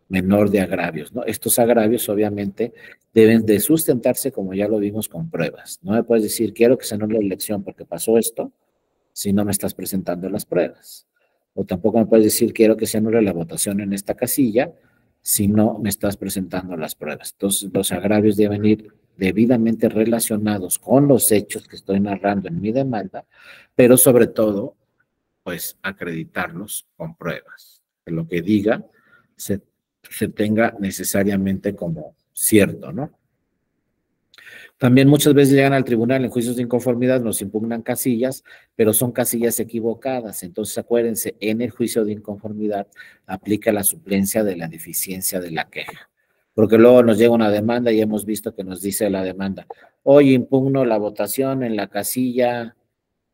menor de agravios, ¿no? Estos agravios obviamente deben de sustentarse, como ya lo vimos, con pruebas. No me puedes decir, quiero que se anule la elección porque pasó esto, si no me estás presentando las pruebas. O tampoco me puedes decir, quiero que se anule la votación en esta casilla, si no me estás presentando las pruebas. Entonces, los agravios deben ir debidamente relacionados con los hechos que estoy narrando en mi demanda, pero sobre todo, pues, acreditarlos con pruebas. Que lo que diga se tenga necesariamente como cierto, ¿no? También muchas veces llegan al tribunal en juicios de inconformidad, nos impugnan casillas, pero son casillas equivocadas. Entonces, acuérdense, en el juicio de inconformidad aplica la suplencia de la deficiencia de la queja. Porque luego nos llega una demanda y hemos visto que nos dice la demanda, hoy impugno la votación en la casilla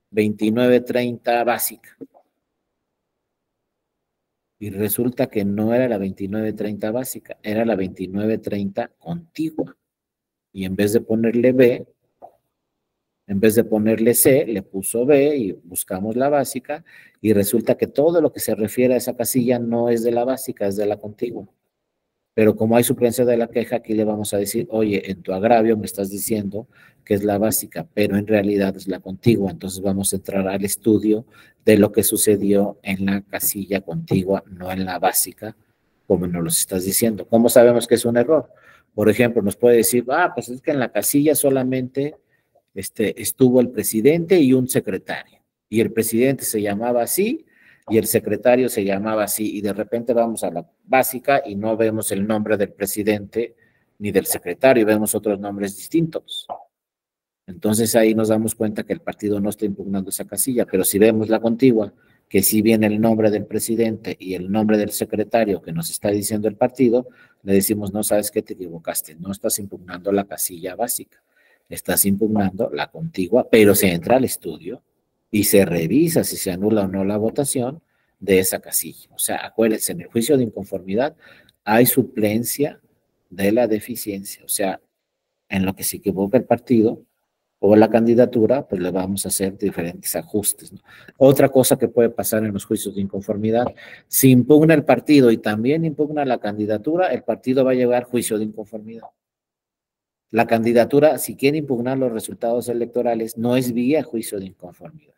2930 básica. Y resulta que no era la 2930 básica, era la 2930 contigua. Y en vez de ponerle B, en vez de ponerle C, le puso B y buscamos la básica y resulta que todo lo que se refiere a esa casilla no es de la básica, es de la contigua. Pero como hay suplencia de la queja, aquí le vamos a decir, oye, en tu agravio me estás diciendo que es la básica, pero en realidad es la contigua. Entonces vamos a entrar al estudio de lo que sucedió en la casilla contigua, no en la básica, como nos lo estás diciendo. ¿Cómo sabemos que es un error? Por ejemplo, nos puede decir, pues es que en la casilla solamente estuvo el presidente y un secretario. Y el presidente se llamaba así y el secretario se llamaba así. Y de repente vamos a la básica y no vemos el nombre del presidente ni del secretario, vemos otros nombres distintos. Entonces ahí nos damos cuenta que el partido no está impugnando esa casilla, pero si vemos la contigua, que sí viene el nombre del presidente y el nombre del secretario que nos está diciendo el partido, le decimos, no, sabes que te equivocaste, no estás impugnando la casilla básica, estás impugnando la contigua, pero se entra al estudio y se revisa si se anula o no la votación de esa casilla. O sea, acuérdense, en el juicio de inconformidad hay suplencia de la deficiencia, o sea, en lo que se equivoca el partido o la candidatura, pues le vamos a hacer diferentes ajustes, ¿no? Otra cosa que puede pasar en los juicios de inconformidad, si impugna el partido y también impugna la candidatura, el partido va a llevar juicio de inconformidad. La candidatura, si quiere impugnar los resultados electorales, no es vía juicio de inconformidad.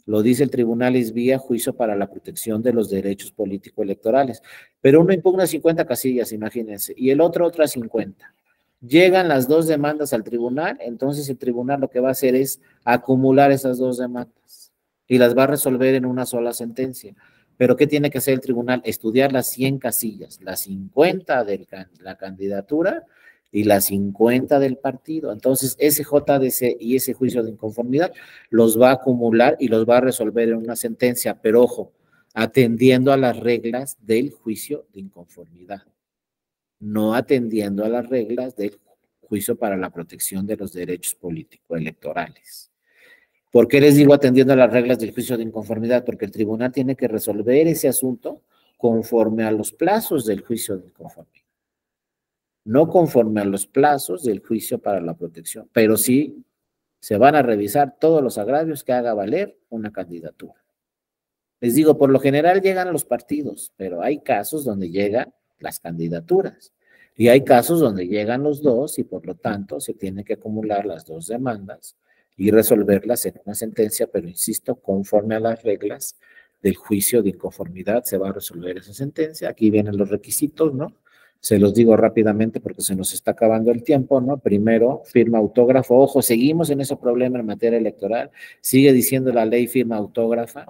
Lo dice el tribunal, es vía juicio para la protección de los derechos político-electorales. Pero uno impugna 50 casillas, imagínense, y el otro otras 50. Llegan las dos demandas al tribunal, entonces el tribunal lo que va a hacer es acumular esas dos demandas y las va a resolver en una sola sentencia. Pero ¿qué tiene que hacer el tribunal? Estudiar las 100 casillas, las 50 de la candidatura y las 50 del partido. Entonces, ese JDC y ese juicio de inconformidad los va a acumular y los va a resolver en una sentencia, pero ojo, atendiendo a las reglas del juicio de inconformidad, no atendiendo a las reglas del juicio para la protección de los derechos político-electorales. ¿Por qué les digo atendiendo a las reglas del juicio de inconformidad? Porque el tribunal tiene que resolver ese asunto conforme a los plazos del juicio de inconformidad, no conforme a los plazos del juicio para la protección, pero sí se van a revisar todos los agravios que haga valer una candidatura. Les digo, por lo general llegan los partidos, pero hay casos donde llegan las candidaturas y hay casos donde llegan los dos y por lo tanto se tienen que acumular las dos demandas y resolverlas en una sentencia, pero insisto, conforme a las reglas del juicio de inconformidad se va a resolver esa sentencia. Aquí vienen los requisitos, ¿no? Se los digo rápidamente porque se nos está acabando el tiempo, ¿no? Primero, firma autógrafo. Ojo, seguimos en ese problema en materia electoral. Sigue diciendo la ley firma autógrafa.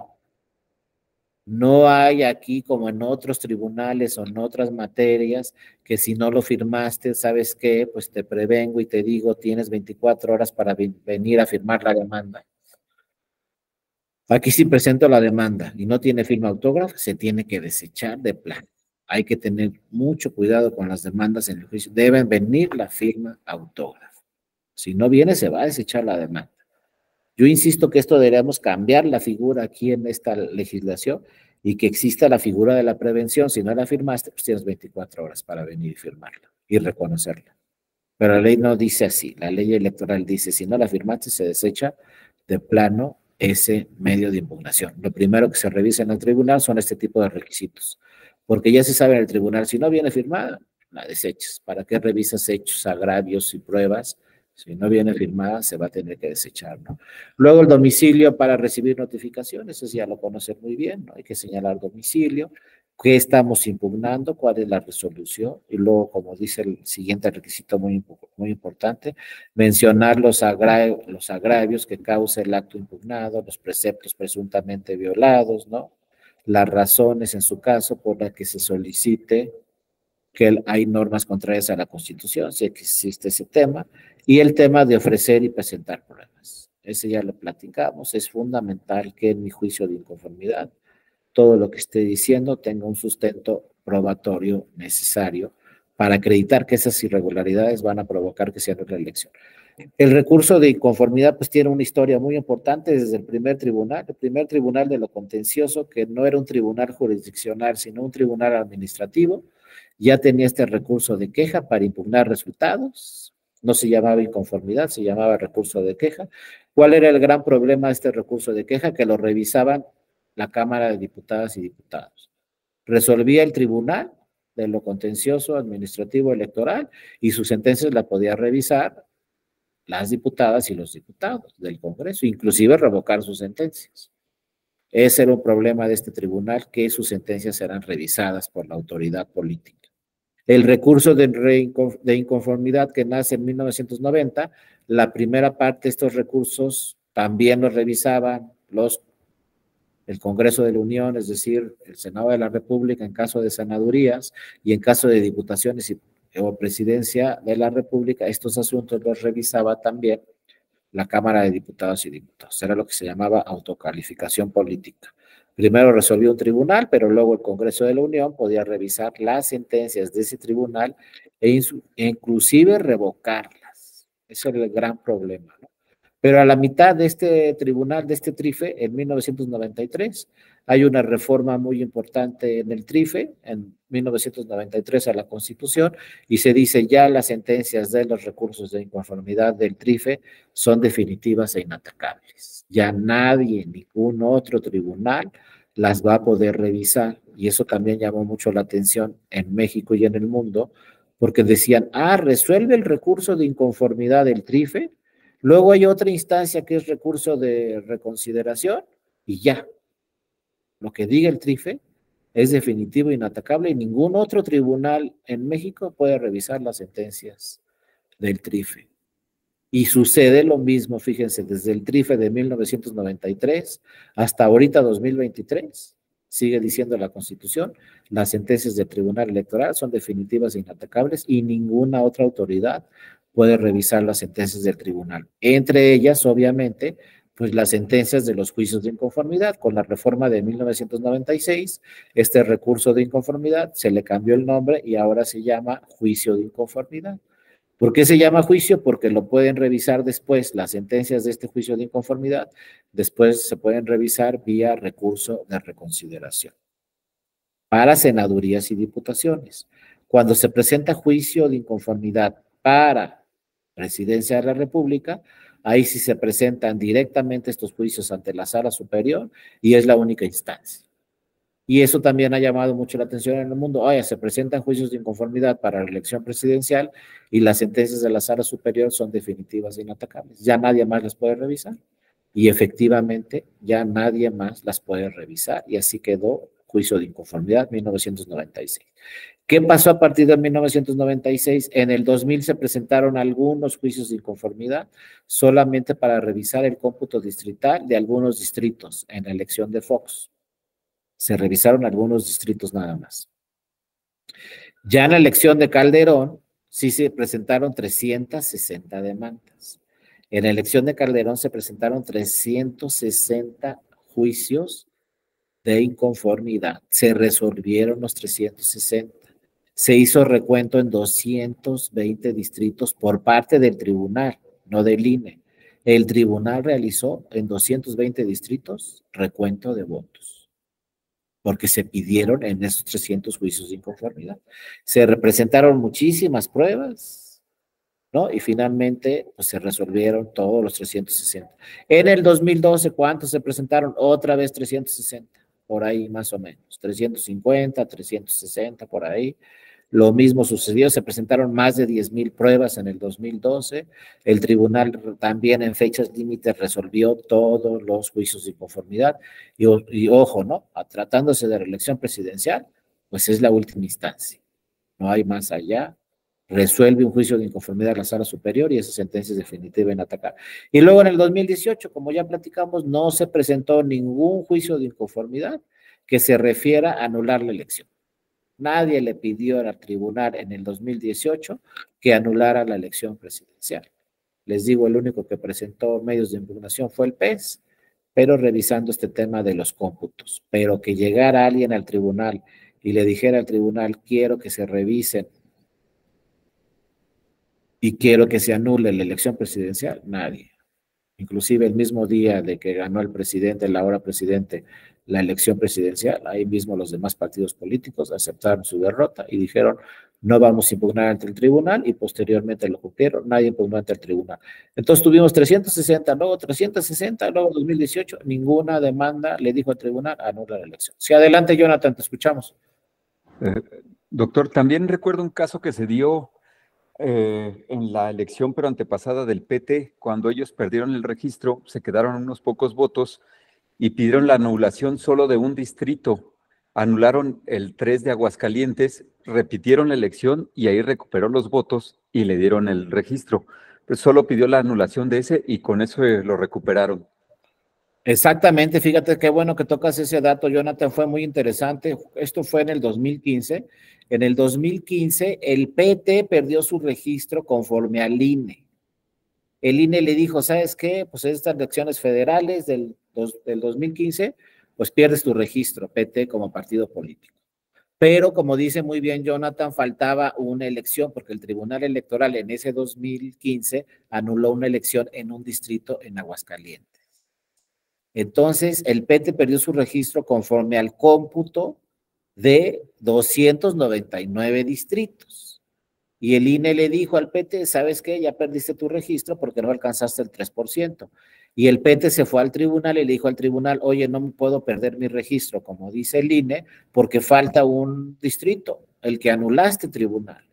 No hay aquí, como en otros tribunales o en otras materias, que si no lo firmaste, ¿sabes qué? Pues te prevengo y te digo, tienes 24 horas para venir a firmar la demanda. Aquí si presento la demanda y no tiene firma autógrafa, se tiene que desechar de plano. Hay que tener mucho cuidado con las demandas en el juicio. Deben venir la firma autógrafa. Si no viene, se va a desechar la demanda. Yo insisto que esto deberíamos cambiar la figura aquí en esta legislación y que exista la figura de la prevención. Si no la firmaste, pues tienes 24 horas para venir y firmarla y reconocerla. Pero la ley no dice así. La ley electoral dice, si no la firmaste, se desecha de plano ese medio de impugnación. Lo primero que se revisa en el tribunal son este tipo de requisitos, porque ya se sabe en el tribunal, si no viene firmada, la desechas. ¿Para qué revisas hechos, agravios y pruebas? Si no viene firmada, se va a tener que desechar, ¿no? Luego el domicilio para recibir notificaciones, eso ya lo conocen muy bien, ¿no? Hay que señalar domicilio, qué estamos impugnando, cuál es la resolución, y luego, como dice el siguiente requisito muy importante, mencionar los agravios que causa el acto impugnado, los preceptos presuntamente violados, ¿no? Las razones, en su caso, por las que se solicite que hay normas contrarias a la Constitución, si existe ese tema, y el tema de ofrecer y presentar pruebas. Ese ya lo platicamos, es fundamental que en mi juicio de inconformidad todo lo que esté diciendo tenga un sustento probatorio necesario para acreditar que esas irregularidades van a provocar que se haga la elección. El recurso de inconformidad pues tiene una historia muy importante desde el primer tribunal de lo contencioso, que no era un tribunal jurisdiccional, sino un tribunal administrativo, ya tenía este recurso de queja para impugnar resultados, no se llamaba inconformidad, se llamaba recurso de queja. ¿Cuál era el gran problema de este recurso de queja? Que lo revisaban la Cámara de Diputadas y Diputados. Resolvía el tribunal de lo contencioso administrativo electoral y sus sentencias la podía revisar las diputadas y los diputados del Congreso, inclusive revocar sus sentencias. Ese era un problema de este tribunal, que sus sentencias serán revisadas por la autoridad política. El recurso de inconformidad que nace en 1990, la primera parte de estos recursos también los revisaban el Congreso de la Unión, es decir, el Senado de la República en caso de senadurías y en caso de diputaciones o presidencia de la República, estos asuntos los revisaba también la Cámara de Diputados y Diputados. Era lo que se llamaba autocalificación política. Primero resolvió un tribunal, pero luego el Congreso de la Unión podía revisar las sentencias de ese tribunal e inclusive revocarlas. Ese era el gran problema, ¿no? Pero a la mitad de este tribunal, de este TRIFE, en 1993, hay una reforma muy importante en el TRIFE, en 1993 a la Constitución, y se dice ya las sentencias de los recursos de inconformidad del TRIFE son definitivas e inatacables. Ya nadie, ningún otro tribunal las va a poder revisar, y eso también llamó mucho la atención en México y en el mundo, porque decían, resuelve el recurso de inconformidad del TRIFE, luego hay otra instancia que es recurso de reconsideración y ya. Lo que diga el TRIFE es definitivo e inatacable y ningún otro tribunal en México puede revisar las sentencias del TRIFE. Y sucede lo mismo, fíjense, desde el TRIFE de 1993 hasta ahorita 2023, sigue diciendo la Constitución, las sentencias del Tribunal Electoral son definitivas e inatacables y ninguna otra autoridad puede revisar las sentencias del tribunal. Entre ellas, obviamente, pues las sentencias de los juicios de inconformidad. Con la reforma de 1996, este recurso de inconformidad se le cambió el nombre y ahora se llama juicio de inconformidad. ¿Por qué se llama juicio? Porque lo pueden revisar después, las sentencias de este juicio de inconformidad, después se pueden revisar vía recurso de reconsideración para senadurías y diputaciones. Cuando se presenta juicio de inconformidad para Presidencia de la República, ahí sí se presentan directamente estos juicios ante la Sala Superior y es la única instancia. Y eso también ha llamado mucho la atención en el mundo. Oye, se presentan juicios de inconformidad para la elección presidencial y las sentencias de la Sala Superior son definitivas e inatacables. Ya nadie más las puede revisar. Y efectivamente, ya nadie más las puede revisar. Y así quedó juicio de inconformidad 1996. ¿Qué pasó a partir de 1996? En el 2000 se presentaron algunos juicios de inconformidad solamente para revisar el cómputo distrital de algunos distritos en la elección de Fox. Se revisaron algunos distritos nada más. Ya en la elección de Calderón, sí se presentaron 360 demandas. En la elección de Calderón se presentaron 360 juicios de inconformidad. Se resolvieron los 360. Se hizo recuento en 220 distritos por parte del tribunal, no del INE. El tribunal realizó en 220 distritos recuento de votos, porque se pidieron en esos 300 juicios de inconformidad. Se representaron muchísimas pruebas, ¿no? Y finalmente, pues se resolvieron todos los 360. En el 2012, ¿cuántos se presentaron? Otra vez 360, por ahí más o menos. 350, 360, por ahí. Lo mismo sucedió, se presentaron más de 10,000 pruebas en el 2012. El tribunal también en fechas límites resolvió todos los juicios de inconformidad. Y ojo, ¿no? Tratándose de reelección presidencial, pues es la última instancia. No hay más allá. Resuelve un juicio de inconformidad a la Sala Superior y esa sentencia es definitiva en atacar. Y luego en el 2018, como ya platicamos, no se presentó ningún juicio de inconformidad que se refiera a anular la elección. Nadie le pidió al tribunal en el 2018 que anulara la elección presidencial. Les digo, el único que presentó medios de impugnación fue el PES, pero revisando este tema de los cómputos. Pero que llegara alguien al tribunal y le dijera al tribunal, quiero que se revisen y quiero que se anule la elección presidencial, nadie. Inclusive el mismo día de que ganó el presidente, el ahora presidente, la elección presidencial, ahí mismo los demás partidos políticos aceptaron su derrota y dijeron, no vamos a impugnar ante el tribunal, y posteriormente lo cumplieron, nadie impugnó ante el tribunal. Entonces tuvimos 360, luego 360, luego 2018, ninguna demanda le dijo al tribunal, anula la elección. Sí, adelante, Jonathan, te escuchamos. Doctor, también recuerdo un caso que se dio en la elección pero antepasada del PT, cuando ellos perdieron el registro, se quedaron unos pocos votos y pidieron la anulación solo de un distrito. Anularon el 3 de Aguascalientes, repitieron la elección y ahí recuperó los votos y le dieron el registro. Pero solo pidió la anulación de ese y con eso lo recuperaron. Exactamente, fíjate qué bueno que tocas ese dato, Jonathan, fue muy interesante. Esto fue en el 2015. En el 2015, el PT perdió su registro conforme al INE. El INE le dijo, ¿sabes qué? Pues estas elecciones federales del 2015, pues pierdes tu registro, PT, como partido político. Pero, como dice muy bien Jonathan, faltaba una elección, porque el Tribunal Electoral en ese 2015 anuló una elección en un distrito en Aguascalientes. Entonces, el PT perdió su registro conforme al cómputo de 299 distritos. Y el INE le dijo al PT, ¿sabes qué? Ya perdiste tu registro porque no alcanzaste el 3%. Y el PT se fue al tribunal y le dijo al tribunal, oye, no me puedo perder mi registro, como dice el INE, porque falta un distrito, el que anulaste, tribunal.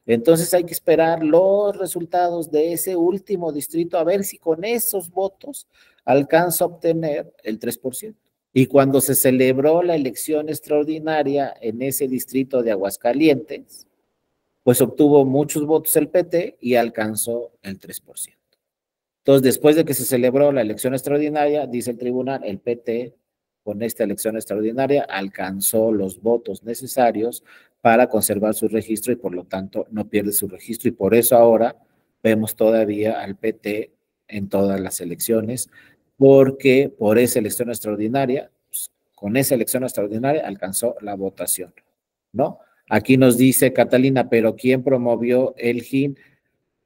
Entonces hay que esperar los resultados de ese último distrito a ver si con esos votos alcanza a obtener el 3%. Y cuando se celebró la elección extraordinaria en ese distrito de Aguascalientes, pues obtuvo muchos votos el PT y alcanzó el 3%. Entonces, después de que se celebró la elección extraordinaria, dice el tribunal, el PT con esta elección extraordinaria alcanzó los votos necesarios para conservar su registro y por lo tanto no pierde su registro, y por eso ahora vemos todavía al PT en todas las elecciones, porque por esa elección extraordinaria, pues, con esa elección extraordinaria alcanzó la votación, ¿no? Aquí nos dice Catalina, pero ¿quién promovió el GIN?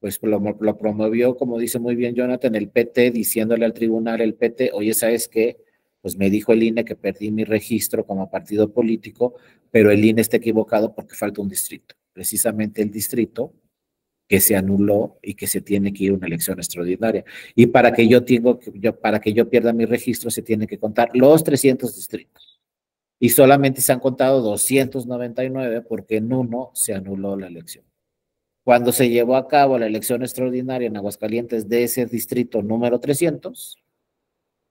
pues lo promovió, como dice muy bien Jonathan, el PT, diciéndole al tribunal el PT, oye, ¿sabes qué? Pues me dijo el INE que perdí mi registro como partido político, pero el INE está equivocado porque falta un distrito, precisamente el distrito que se anuló y que se tiene que ir a una elección extraordinaria. Y para que para que yo pierda mi registro se tiene que contar los 300 distritos. Y solamente se han contado 299 porque en uno se anuló la elección. Cuando se llevó a cabo la elección extraordinaria en Aguascalientes de ese distrito número 300,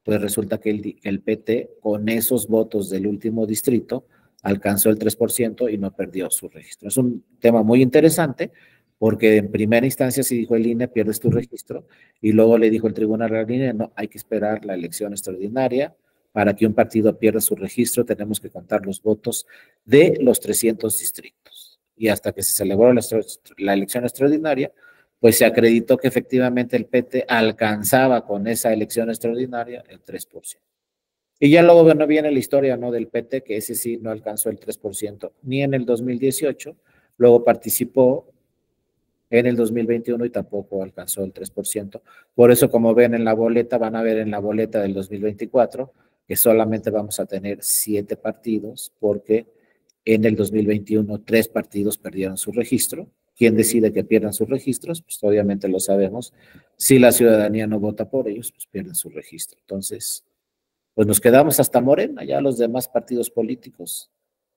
pues resulta que el PT, con esos votos del último distrito, alcanzó el 3% y no perdió su registro. Es un tema muy interesante porque en primera instancia sí dijo el INE, pierdes tu registro, y luego le dijo el tribunal al INE, no, hay que esperar la elección extraordinaria. Para que un partido pierda su registro tenemos que contar los votos de los 300 distritos. Y hasta que se celebró la elección extraordinaria, pues se acreditó que efectivamente el PT alcanzaba con esa elección extraordinaria el 3%. Y ya luego bueno, viene la historia, ¿no?, del PT, que ese sí no alcanzó el 3% ni en el 2018, luego participó en el 2021 y tampoco alcanzó el 3%. Por eso, como ven en la boleta, van a ver en la boleta del 2024 que solamente vamos a tener 7 partidos, porque en el 2021 3 partidos perdieron su registro. ¿Quién decide que pierdan sus registros? Pues obviamente lo sabemos. Si la ciudadanía no vota por ellos, pues pierden su registro. Entonces, pues nos quedamos hasta Morena, ya los demás partidos políticos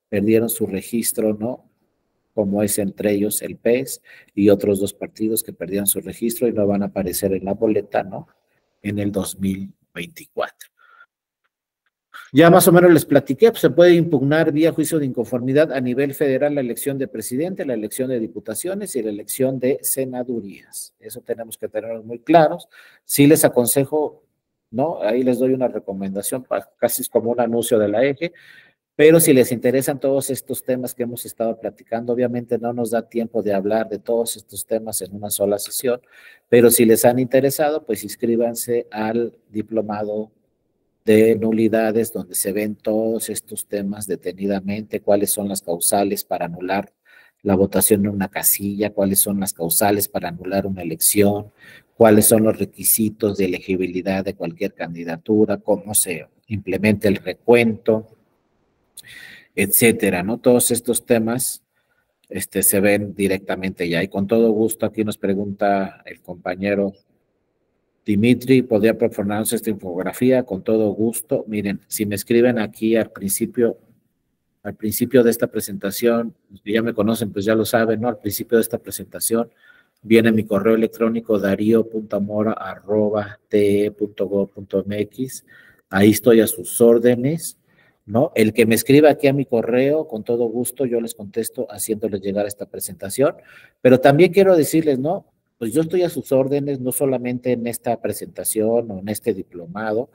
perdieron su registro, ¿no? Como es entre ellos el PES y otros 2 partidos que perdieron su registro y no van a aparecer en la boleta, ¿no?, en el 2024. Ya más o menos les platiqué, pues se puede impugnar vía juicio de inconformidad a nivel federal la elección de presidente, la elección de diputaciones y la elección de senadurías. Eso tenemos que tenerlo muy claros. Sí les aconsejo, ¿no? Ahí les doy una recomendación, casi es como un anuncio de la EGE, pero si les interesan todos estos temas que hemos estado platicando, obviamente no nos da tiempo de hablar de todos estos temas en una sola sesión, pero si les han interesado, pues inscríbanse al diplomado de nulidades, donde se ven todos estos temas detenidamente, cuáles son las causales para anular la votación en una casilla, cuáles son las causales para anular una elección, cuáles son los requisitos de elegibilidad de cualquier candidatura, cómo se implementa el recuento, etcétera, ¿no? Todos estos temas se ven directamente ya. Y con todo gusto, aquí nos pregunta el compañero Dimitri, ¿podría proporcionarnos esta infografía? Con todo gusto. Miren, si me escriben aquí al principio de esta presentación, ya me conocen, pues ya lo saben, ¿no? Al principio de esta presentación viene mi correo electrónico dario.mora@te.gov.mx. Ahí estoy a sus órdenes, ¿no? El que me escriba aquí a mi correo, con todo gusto, yo les contesto haciéndoles llegar esta presentación. Pero también quiero decirles, ¿no?, pues yo estoy a sus órdenes, no solamente en esta presentación o en este diplomado.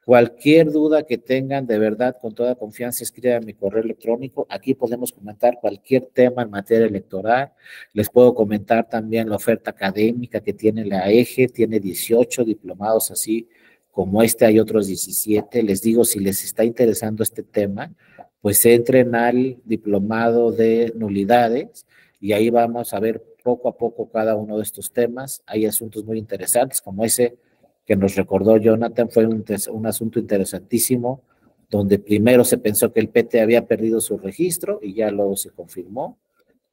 Cualquier duda que tengan, de verdad, con toda confianza, escriban a mi correo electrónico. Aquí podemos comentar cualquier tema en materia electoral. Les puedo comentar también la oferta académica que tiene la EGE, tiene 18 diplomados así como hay otros 17. Les digo, si les está interesando este tema, pues entren al diplomado de nulidades y ahí vamos a ver poco a poco cada uno de estos temas. Hay asuntos muy interesantes como ese que nos recordó Jonathan, fue un asunto interesantísimo, donde primero se pensó que el PT había perdido su registro y ya luego se confirmó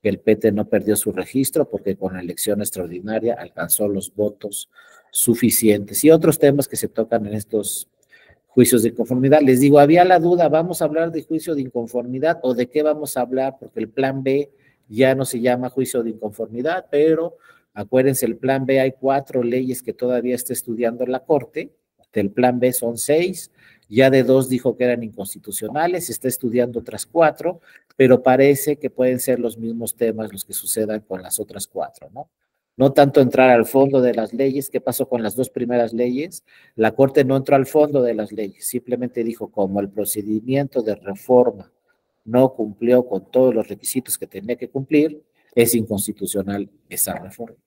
que el PT no perdió su registro porque con la elección extraordinaria alcanzó los votos suficientes. Y otros temas que se tocan en estos juicios de inconformidad. Les digo, había la duda, ¿vamos a hablar de juicio de inconformidad o de qué vamos a hablar? Porque el plan B ya no se llama juicio de inconformidad, pero acuérdense, el plan B hay 4 leyes que todavía está estudiando la Corte. Del plan B son 6, ya de 2 dijo que eran inconstitucionales, está estudiando otras 4, pero parece que pueden ser los mismos temas los que sucedan con las otras 4, ¿no? No tanto entrar al fondo de las leyes. ¿Qué pasó con las 2 primeras leyes? La Corte no entró al fondo de las leyes, simplemente dijo como el procedimiento de reforma no cumplió con todos los requisitos que tenía que cumplir, es inconstitucional esa reforma.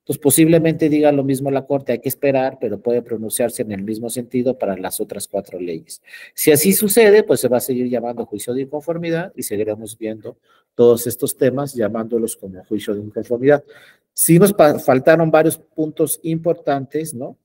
Entonces, posiblemente diga lo mismo la Corte, hay que esperar, pero puede pronunciarse en el mismo sentido para las otras 4 leyes. Si así sucede, pues se va a seguir llamando juicio de inconformidad y seguiremos viendo todos estos temas llamándolos como juicio de inconformidad. Sí nos faltaron varios puntos importantes, ¿no?,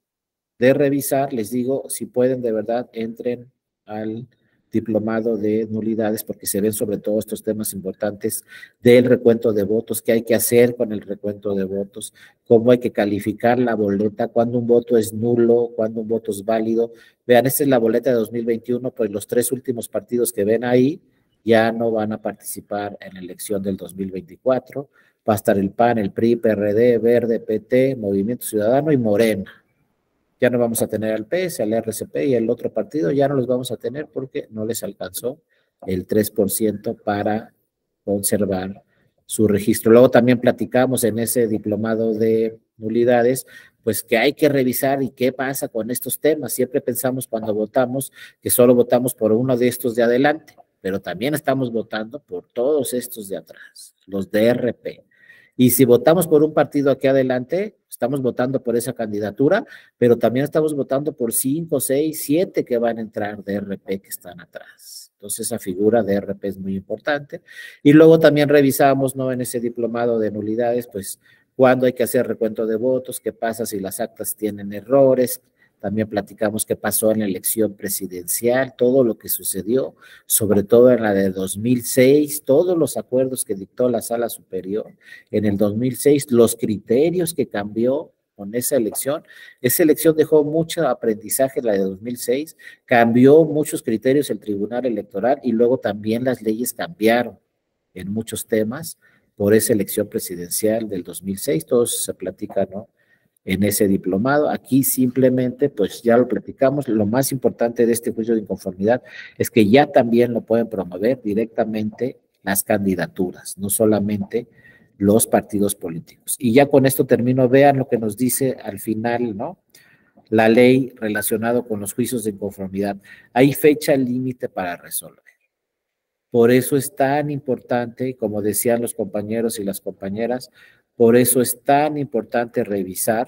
de revisar. Les digo, si pueden de verdad, entren al diplomado de nulidades, porque se ven sobre todo estos temas importantes del recuento de votos, qué hay que hacer con el recuento de votos, cómo hay que calificar la boleta, cuándo un voto es nulo, cuándo un voto es válido. Vean, esta es la boleta de 2021, pues los 3 últimos partidos que ven ahí ya no van a participar en la elección del 2024. Va a estar el PAN, el PRI, PRD, Verde, PT, Movimiento Ciudadano y Morena. Ya no vamos a tener al PS, al RCP y el otro partido, ya no los vamos a tener porque no les alcanzó el 3% para conservar su registro. Luego también platicamos en ese diplomado de nulidades, pues que hay que revisar y qué pasa con estos temas. Siempre pensamos cuando votamos que solo votamos por uno de estos de adelante, pero también estamos votando por todos estos de atrás, los DRP. Y si votamos por un partido aquí adelante, estamos votando por esa candidatura, pero también estamos votando por 5, 6, 7 que van a entrar de RP que están atrás. Entonces esa figura de RP es muy importante. Y luego también revisamos, ¿no?, en ese diplomado de nulidades, pues cuándo hay que hacer recuento de votos, qué pasa si las actas tienen errores. También platicamos qué pasó en la elección presidencial, todo lo que sucedió, sobre todo en la de 2006, todos los acuerdos que dictó la Sala Superior en el 2006, los criterios que cambió con esa elección. Esa elección dejó mucho aprendizaje, la de 2006, cambió muchos criterios el Tribunal Electoral y luego también las leyes cambiaron en muchos temas por esa elección presidencial del 2006, todo eso se platica, ¿no?, en ese diplomado. Aquí simplemente, pues ya lo platicamos, lo más importante de este juicio de inconformidad es que ya también lo pueden promover directamente las candidaturas, no solamente los partidos políticos. Y ya con esto termino. Vean lo que nos dice al final, ¿no?, la ley relacionado con los juicios de inconformidad. Hay fecha límite para resolver. Por eso es tan importante, como decían los compañeros y las compañeras, por eso es tan importante revisar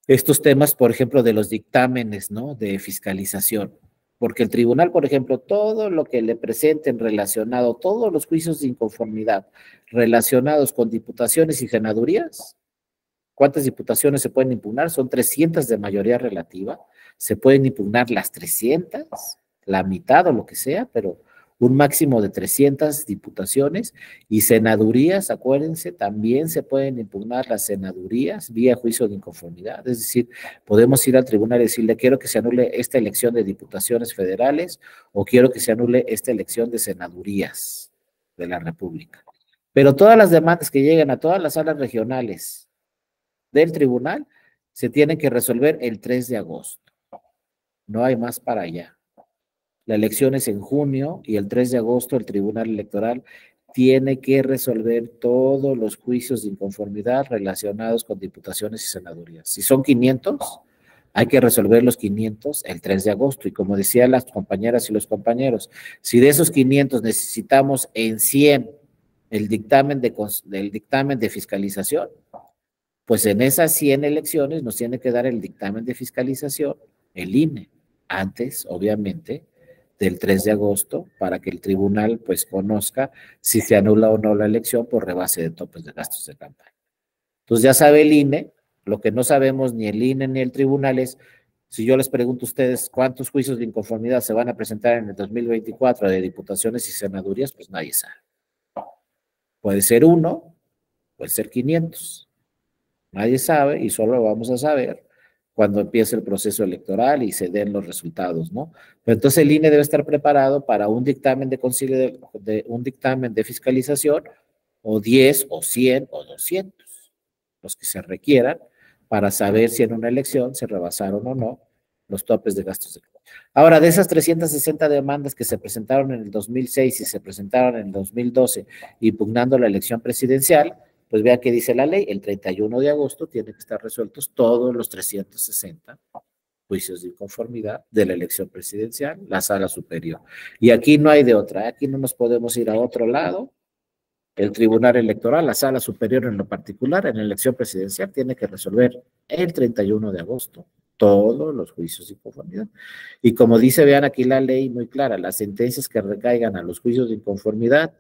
estos temas, por ejemplo, de los dictámenes, ¿no?, de fiscalización. Porque el tribunal, por ejemplo, todo lo que le presenten relacionado, todos los juicios de inconformidad relacionados con diputaciones y senadurías, ¿cuántas diputaciones se pueden impugnar? Son 300 de mayoría relativa. Se pueden impugnar las 300, la mitad o lo que sea, pero un máximo de 300 diputaciones y senadurías, acuérdense, también se pueden impugnar las senadurías vía juicio de inconformidad. Es decir, podemos ir al tribunal y decirle, quiero que se anule esta elección de diputaciones federales o quiero que se anule esta elección de senadurías de la República. Pero todas las demandas que lleguen a todas las salas regionales del tribunal se tienen que resolver el 3 de agosto. No hay más para allá. La elección es en junio y el 3 de agosto el Tribunal Electoral tiene que resolver todos los juicios de inconformidad relacionados con diputaciones y senadurías. Si son 500, hay que resolver los 500 el 3 de agosto. Y como decían las compañeras y los compañeros, si de esos 500 necesitamos en 100 el dictamen de fiscalización, pues en esas 100 elecciones nos tiene que dar el dictamen de fiscalización el INE, antes, obviamente, del 3 de agosto, para que el tribunal pues conozca si se anula o no la elección por rebase de topes de gastos de campaña. Entonces ya sabe el INE, lo que no sabemos ni el INE ni el tribunal es, si yo les pregunto a ustedes cuántos juicios de inconformidad se van a presentar en el 2024 de diputaciones y senadurías, pues nadie sabe. Puede ser 1, puede ser 500. Nadie sabe y solo lo vamos a saber cuando empiece el proceso electoral y se den los resultados, ¿no? Pero entonces el INE debe estar preparado para un dictamen un dictamen de fiscalización, o 10, o 100, o 200, los que se requieran, para saber si en una elección se rebasaron o no los topes de gastos de campaña. Ahora, de esas 360 demandas que se presentaron en el 2006 y se presentaron en el 2012, impugnando la elección presidencial, pues vea que dice la ley, el 31 de agosto tienen que estar resueltos todos los 360 juicios de inconformidad de la elección presidencial, la Sala Superior. Y aquí no hay de otra, aquí no nos podemos ir a otro lado El Tribunal Electoral, la Sala Superior en lo particular, en la elección presidencial, tiene que resolver el 31 de agosto todos los juicios de inconformidad. Y como dice, vean aquí la ley muy clara, las sentencias que recaigan a los juicios de inconformidad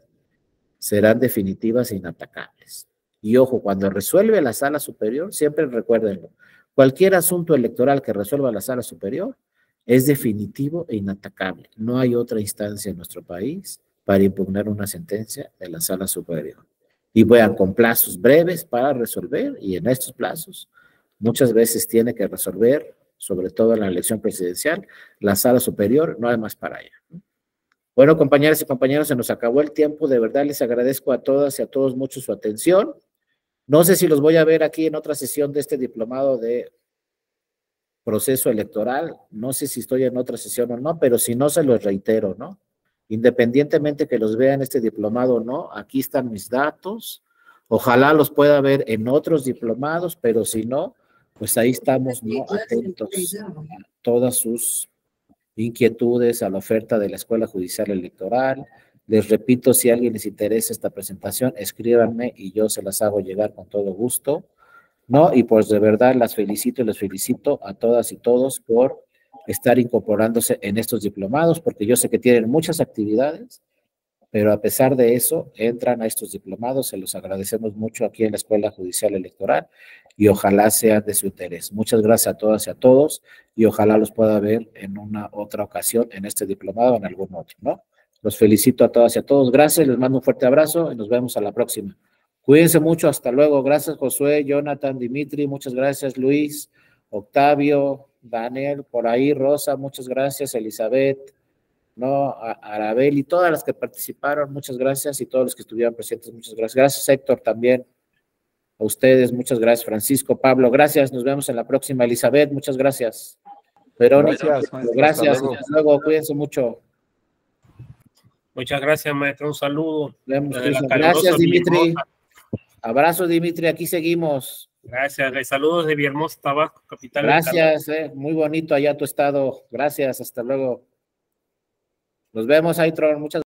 serán definitivas e inatacables. Y ojo, cuando resuelve la Sala Superior, siempre recuérdenlo, cualquier asunto electoral que resuelva la Sala Superior es definitivo e inatacable. No hay otra instancia en nuestro país para impugnar una sentencia de la Sala Superior. Y vean, con plazos breves para resolver, y en estos plazos muchas veces tiene que resolver, sobre todo en la elección presidencial, la Sala Superior, no hay más para allá. Bueno, compañeras y compañeros, se nos acabó el tiempo. De verdad les agradezco a todas y a todos mucho su atención. No sé si los voy a ver aquí en otra sesión de este diplomado de proceso electoral. No sé si estoy en otra sesión o no, pero si no, se los reitero, ¿no? Independientemente que los vean este diplomado o no, aquí están mis datos. Ojalá los pueda ver en otros diplomados, pero si no, pues ahí estamos, ¿no? Atentos a todas sus inquietudes, a la oferta de la Escuela Judicial Electoral. Les repito, si a alguien les interesa esta presentación, escríbanme y yo se las hago llegar con todo gusto, ¿no? Y pues de verdad las felicito y les felicito a todas y todos por estar incorporándose en estos diplomados, porque yo sé que tienen muchas actividades, pero a pesar de eso, entran a estos diplomados, se los agradecemos mucho aquí en la Escuela Judicial Electoral y ojalá sean de su interés. Muchas gracias a todas y a todos y ojalá los pueda ver en una otra ocasión en este diplomado o en algún otro, ¿no? Los felicito a todas y a todos. Gracias, les mando un fuerte abrazo y nos vemos a la próxima. Cuídense mucho, hasta luego. Gracias, Josué, Jonathan, Dimitri, muchas gracias, Luis, Octavio, Daniel, por ahí, Rosa, muchas gracias, Elizabeth, ¿no? Arabel y todas las que participaron, muchas gracias, y todos los que estuvieron presentes, muchas gracias. Gracias, Héctor, también. A ustedes, muchas gracias. Francisco, Pablo, gracias. Nos vemos en la próxima. Elizabeth, muchas gracias. Verónica, Gracias, maestro. gracias. Hasta luego. Hasta luego. Cuídense mucho. Muchas gracias, maestro. Un saludo. Vemos, Desde la gracias, calurosa Dimitri. Villahermosa. Abrazo, Dimitri. Aquí seguimos. Gracias. Les saludos de Villahermosa, Tabasco, capital del Carmen. Gracias. Muy bonito allá tu estado. Gracias. Hasta luego. Nos vemos, Aitron. Muchas